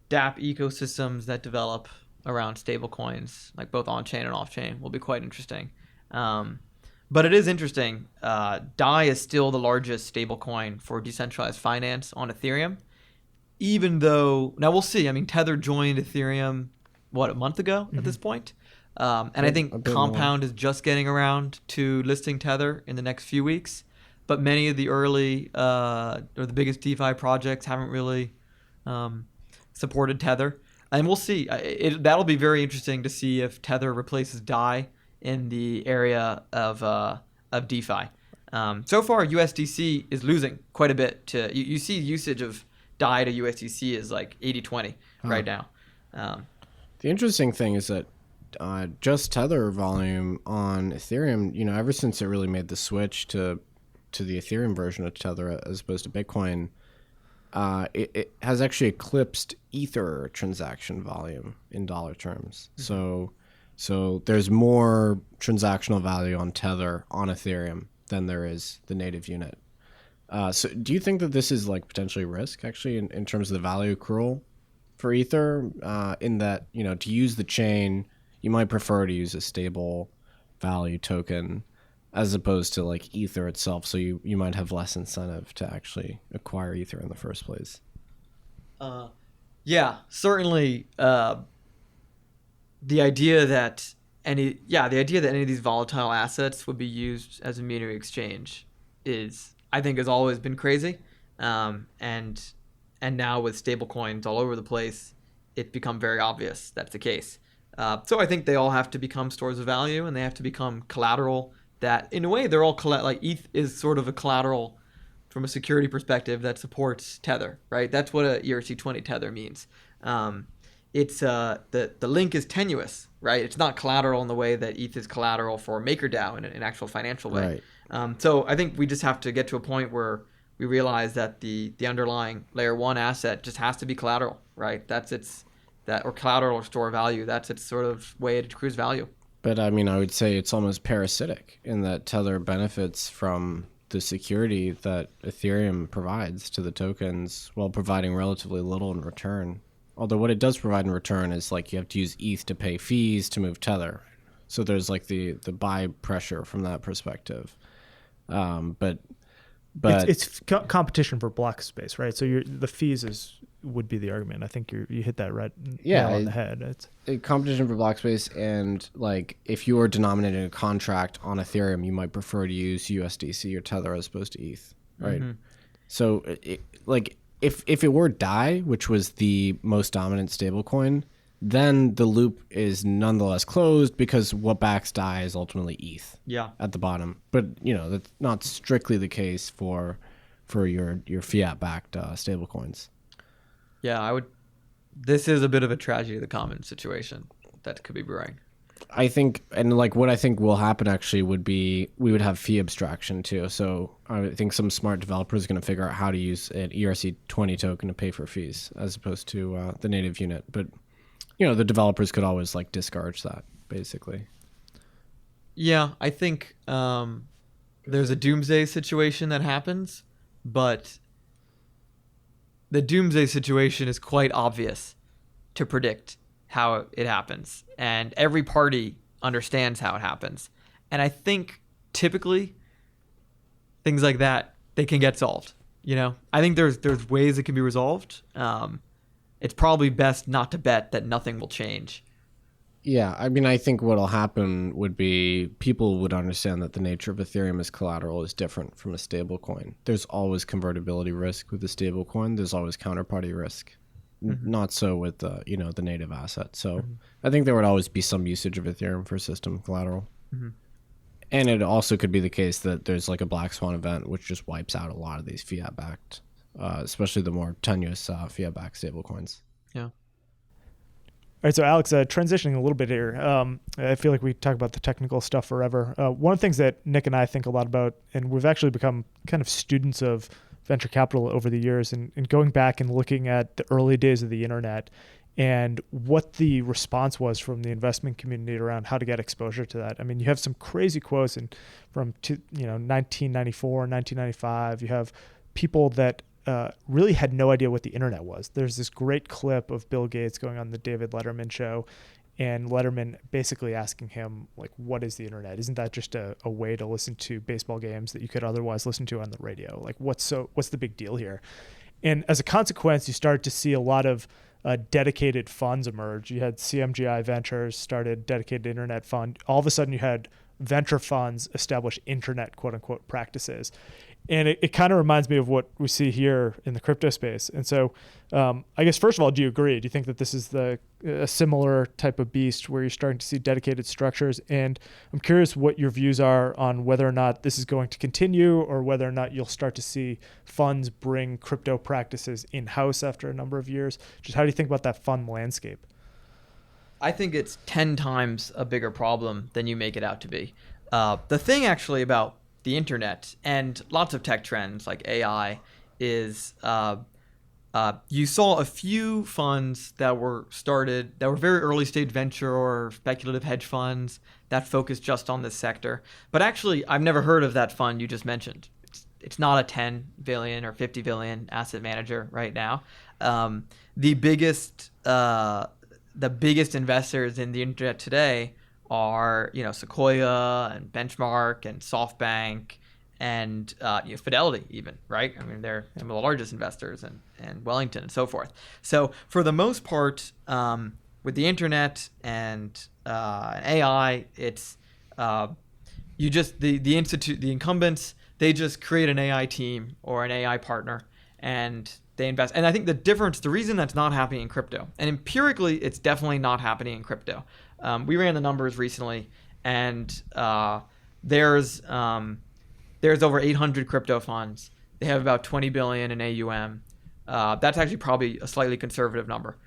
ecosystems that develop around stablecoins, like both on-chain and off-chain, will be quite interesting. But it is interesting. DAI is still the largest stablecoin for decentralized finance on Ethereum. Even though, now we'll see. I mean, Tether joined Ethereum, a month ago at this point? And I think Compound is just getting around to listing Tether in the next few weeks. But many of the early or the biggest DeFi projects haven't really supported Tether. And we'll see. That'll be very interesting to see if Tether replaces DAI in the area of DeFi. So far, USDC is losing quite a bit. You see usage of DAI to USDC is like 80-20 right now. The interesting thing is that just Tether volume on Ethereum, ever since it really made the switch to the Ethereum version of Tether as opposed to Bitcoin, it has actually eclipsed Ether transaction volume in dollar terms. Mm-hmm. So there's more transactional value on Tether on Ethereum than there is the native unit. So do you think that this is like potentially risk actually in terms of the value accrual for Ether, in that, to use the chain, you might prefer to use a stable value token as opposed to like Ether itself. So you might have less incentive to actually acquire Ether in the first place. Yeah, certainly. The idea that any of these volatile assets would be used as a means of exchange I think has always been crazy. And now with stablecoins all over the place, it's become very obvious that's the case. So I think they all have to become stores of value, and they have to become collateral that, in a way, they're all like ETH is sort of a collateral from a security perspective that supports Tether, right? That's what a ERC-20 Tether means. It's the link is tenuous, right? It's not collateral in the way that ETH is collateral for MakerDAO in an actual financial way. Right. So I think we just have to get to a point where we realize that the underlying layer 1 asset just has to be collateral, right? Or collateral or store value. That's its sort of way to accrues value. But I mean, I would say it's almost parasitic in that Tether benefits from the security that Ethereum provides to the tokens while providing relatively little in return. Although what it does provide in return is like you have to use ETH to pay fees to move Tether. So there's like the buy pressure from that perspective. But it's competition for block space, right? So the fees would be the argument. I think you hit that right nail on the head. It's a competition for block space, and like if you are denominating a contract on Ethereum, you might prefer to use USDC or Tether as opposed to ETH, right? Mm-hmm. So if it were DAI, which was the most dominant stablecoin, then the loop is nonetheless closed because what backs DAI is ultimately ETH at the bottom. But that's not strictly the case for your fiat backed stablecoins. Yeah, this is a bit of a tragedy of the commons situation that could be brewing. I think, and like what I think will happen actually would be we would have fee abstraction too. So I think some smart developer is going to figure out how to use an ERC-20 token to pay for fees as opposed to the native unit. But the developers could always like discourage that basically. Yeah, I think there's a doomsday situation that happens, but the doomsday situation is quite obvious to predict how it happens, and every party understands how it happens. And I think typically things like that, they can get solved. I think there's ways it can be resolved. It's probably best not to bet that nothing will change. Yeah, I mean, I think what'll happen would be people would understand that the nature of Ethereum as collateral is different from a stable coin. There's always convertibility risk with the stable coin. There's always counterparty risk. Mm-hmm. Not so with the native asset. So I think there would always be some usage of Ethereum for system collateral. Mm-hmm. And it also could be the case that there's like a black swan event which just wipes out a lot of these fiat backed, especially the more tenuous fiat backed stable coins. Yeah. All right, so Alex, transitioning a little bit here, I feel like we talk about the technical stuff forever. One of the things that Nick and I think a lot about, and we've actually become kind of students of venture capital over the years, and going back and looking at the early days of the internet and what the response was from the investment community around how to get exposure to that. I mean, you have some crazy quotes from 1994, 1995. You have people that really had no idea what the internet was. There's this great clip of Bill Gates going on the David Letterman show, and Letterman basically asking him, like, what is the internet? Isn't that just a way to listen to baseball games that you could otherwise listen to on the radio? Like, what's the big deal here? And as a consequence, you start to see a lot of dedicated funds emerge. You had CMGI Ventures started dedicated internet fund. All of a sudden you had venture funds establish internet quote unquote practices. And it kind of reminds me of what we see here in the crypto space. And so I guess, first of all, do you agree? Do you think that this is a similar type of beast where you're starting to see dedicated structures? And I'm curious what your views are on whether or not this is going to continue, or whether or not you'll start to see funds bring crypto practices in-house after a number of years. Just how do you think about that fund landscape? I think it's 10 times a bigger problem than you make it out to be. The thing actually about the internet and lots of tech trends like AI is you saw a few funds that were started that were very early stage venture or speculative hedge funds that focused just on this sector. But actually, I've never heard of that fund you just mentioned. It's not a 10 billion or 50 billion asset manager right now. The biggest investors in the internet today are, Sequoia and Benchmark and SoftBank and Fidelity even, right? I mean, they're some of the largest investors, and Wellington and so forth. So for the most part, with the internet and AI, it's the incumbents, they just create an AI team or an AI partner and they invest. And I think the reason that's not happening in crypto, and empirically it's definitely not happening in crypto. We ran the numbers recently, and there's over 800 crypto funds. They have about 20 billion in AUM. That's actually probably a slightly conservative number.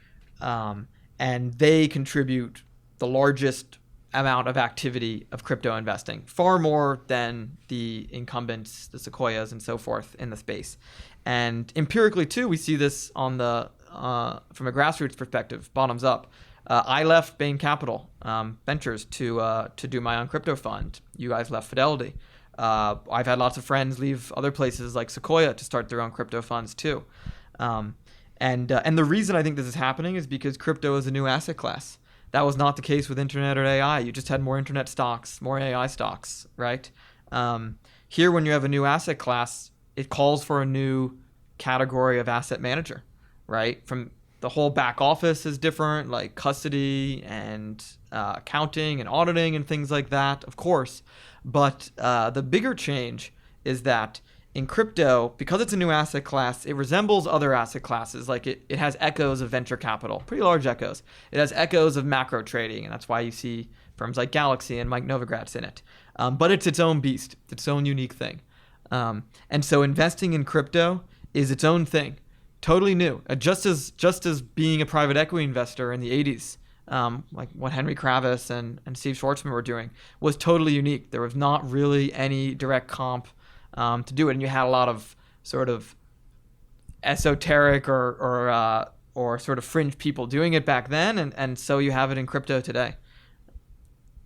And they contribute the largest amount of activity of crypto investing, far more than the incumbents, the Sequoias and so forth in the space. And empirically too, we see this on the from a grassroots perspective, bottoms up. I left Bain Capital Ventures to do my own crypto fund. You guys left Fidelity. I've had lots of friends leave other places like Sequoia to start their own crypto funds too. And the reason I think this is happening is because crypto is a new asset class. That was not the case with internet or AI. You just had more internet stocks, more AI stocks, right? Here, when you have a new asset class, it calls for a new category of asset manager, right? From the whole back office is different, like custody and accounting and auditing and things like that, of course. But the bigger change is that in crypto, because it's a new asset class, it resembles other asset classes. Like it has echoes of venture capital, pretty large echoes. It has echoes of macro trading, and that's why you see firms like Galaxy and Mike Novogratz in it. But it's its own beast, its own unique thing. And so investing in crypto is its own thing, totally new. Just as being a private equity investor in the 80s, like what Henry Kravis and Steve Schwartzman were doing, was totally unique. There was not really any direct comp to do it, and you had a lot of sort of esoteric or sort of fringe people doing it back then, and so you have it in crypto today.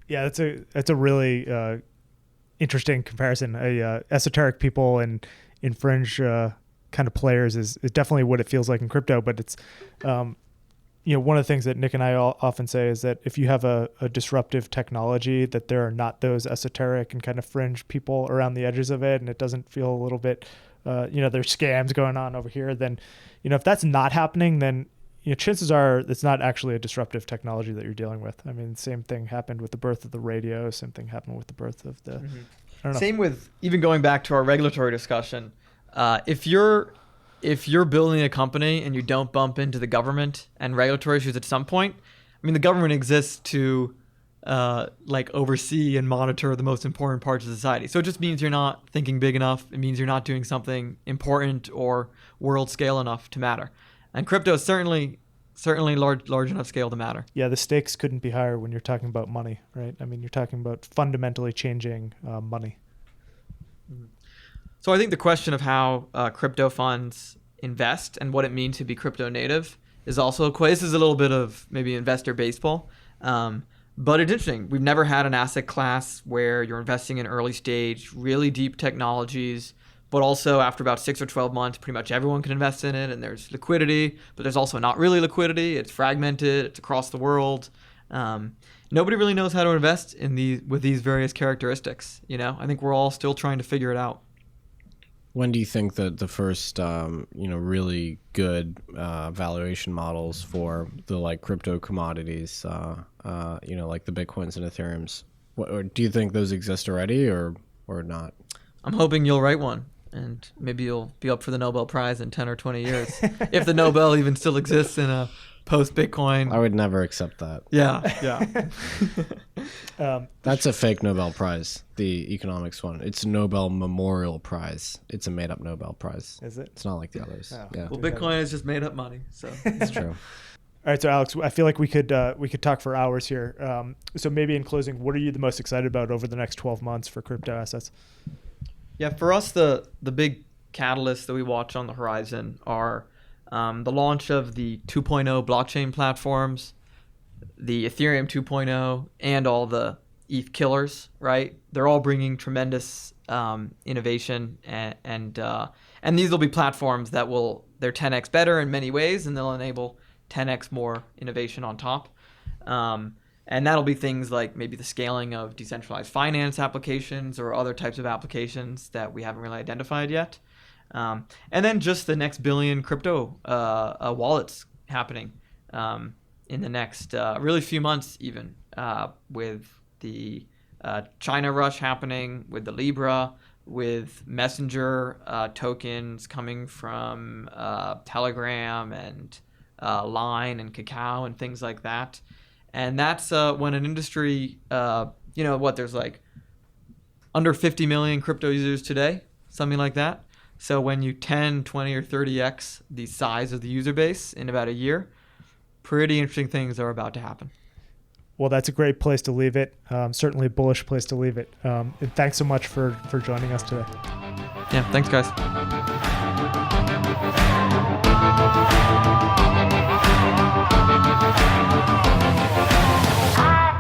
Yeah, that's a really interesting comparison. Esoteric people and in fringe kind of players is definitely what it feels like in crypto, but it's one of the things that Nick and I often say is that if you have a disruptive technology, that there are not those esoteric and kind of fringe people around the edges of it, and it doesn't feel a little bit, there's scams going on over here, then, if that's not happening, then, chances are it's not actually a disruptive technology that you're dealing with. I mean, same thing happened with the birth of the radio, same thing happened with the birth of the, I don't know. Same with, even going back to our regulatory discussion, if you're building a company and you don't bump into the government and regulatory issues at some point, I mean, the government exists to oversee and monitor the most important parts of society. So it just means you're not thinking big enough. It means you're not doing something important or world scale enough to matter. And crypto is certainly large enough scale to matter. Yeah, the stakes couldn't be higher when you're talking about money, right? I mean, you're talking about fundamentally changing money. So I think the question of how crypto funds invest and what it means to be crypto native is also this is a little bit of maybe investor baseball, but it's interesting. We've never had an asset class where you're investing in early stage, really deep technologies, but also after about 6 or 12 months, pretty much everyone can invest in it, and there's liquidity, but there's also not really liquidity. It's fragmented. It's across the world. Nobody really knows how to invest with these various characteristics. I think we're all still trying to figure it out. When do you think that the first, really good valuation models for the crypto commodities, like the Bitcoins and Ethereums, or do you think those exist already or not? I'm hoping you'll write one, and maybe you'll be up for the Nobel Prize in 10 or 20 years, if the Nobel even still exists in a post-Bitcoin. I would never accept that. Yeah. That's a fake Nobel Prize, the economics one. It's a Nobel Memorial Prize. It's a made-up Nobel Prize. Is it? It's not like the others. Oh. Yeah. Well, Bitcoin is just made-up money, so it's true. All right, so Alex, I feel like we could talk for hours here. So maybe in closing, what are you the most excited about over the next 12 months for crypto assets? Yeah, for us, the big catalysts that we watch on the horizon are the launch of the 2.0 blockchain platforms, the Ethereum 2.0, and all the ETH killers, right? They're all bringing tremendous innovation, and these will be platforms that they're 10x better in many ways, and they'll enable 10x more innovation on top. And that'll be things like maybe the scaling of decentralized finance applications or other types of applications that we haven't really identified yet. And then just the next billion crypto wallets happening in the next really few months even, with the China rush happening, with the Libra, with Messenger tokens coming from Telegram and Line and Kakao and things like that. And that's when an industry, there's like under 50 million crypto users today, something like that. So when you 10, 20, or 30x the size of the user base in about a year, pretty interesting things are about to happen. Well, that's a great place to leave it. Certainly a bullish place to leave it. And thanks so much for joining us today. Yeah, thanks, guys. I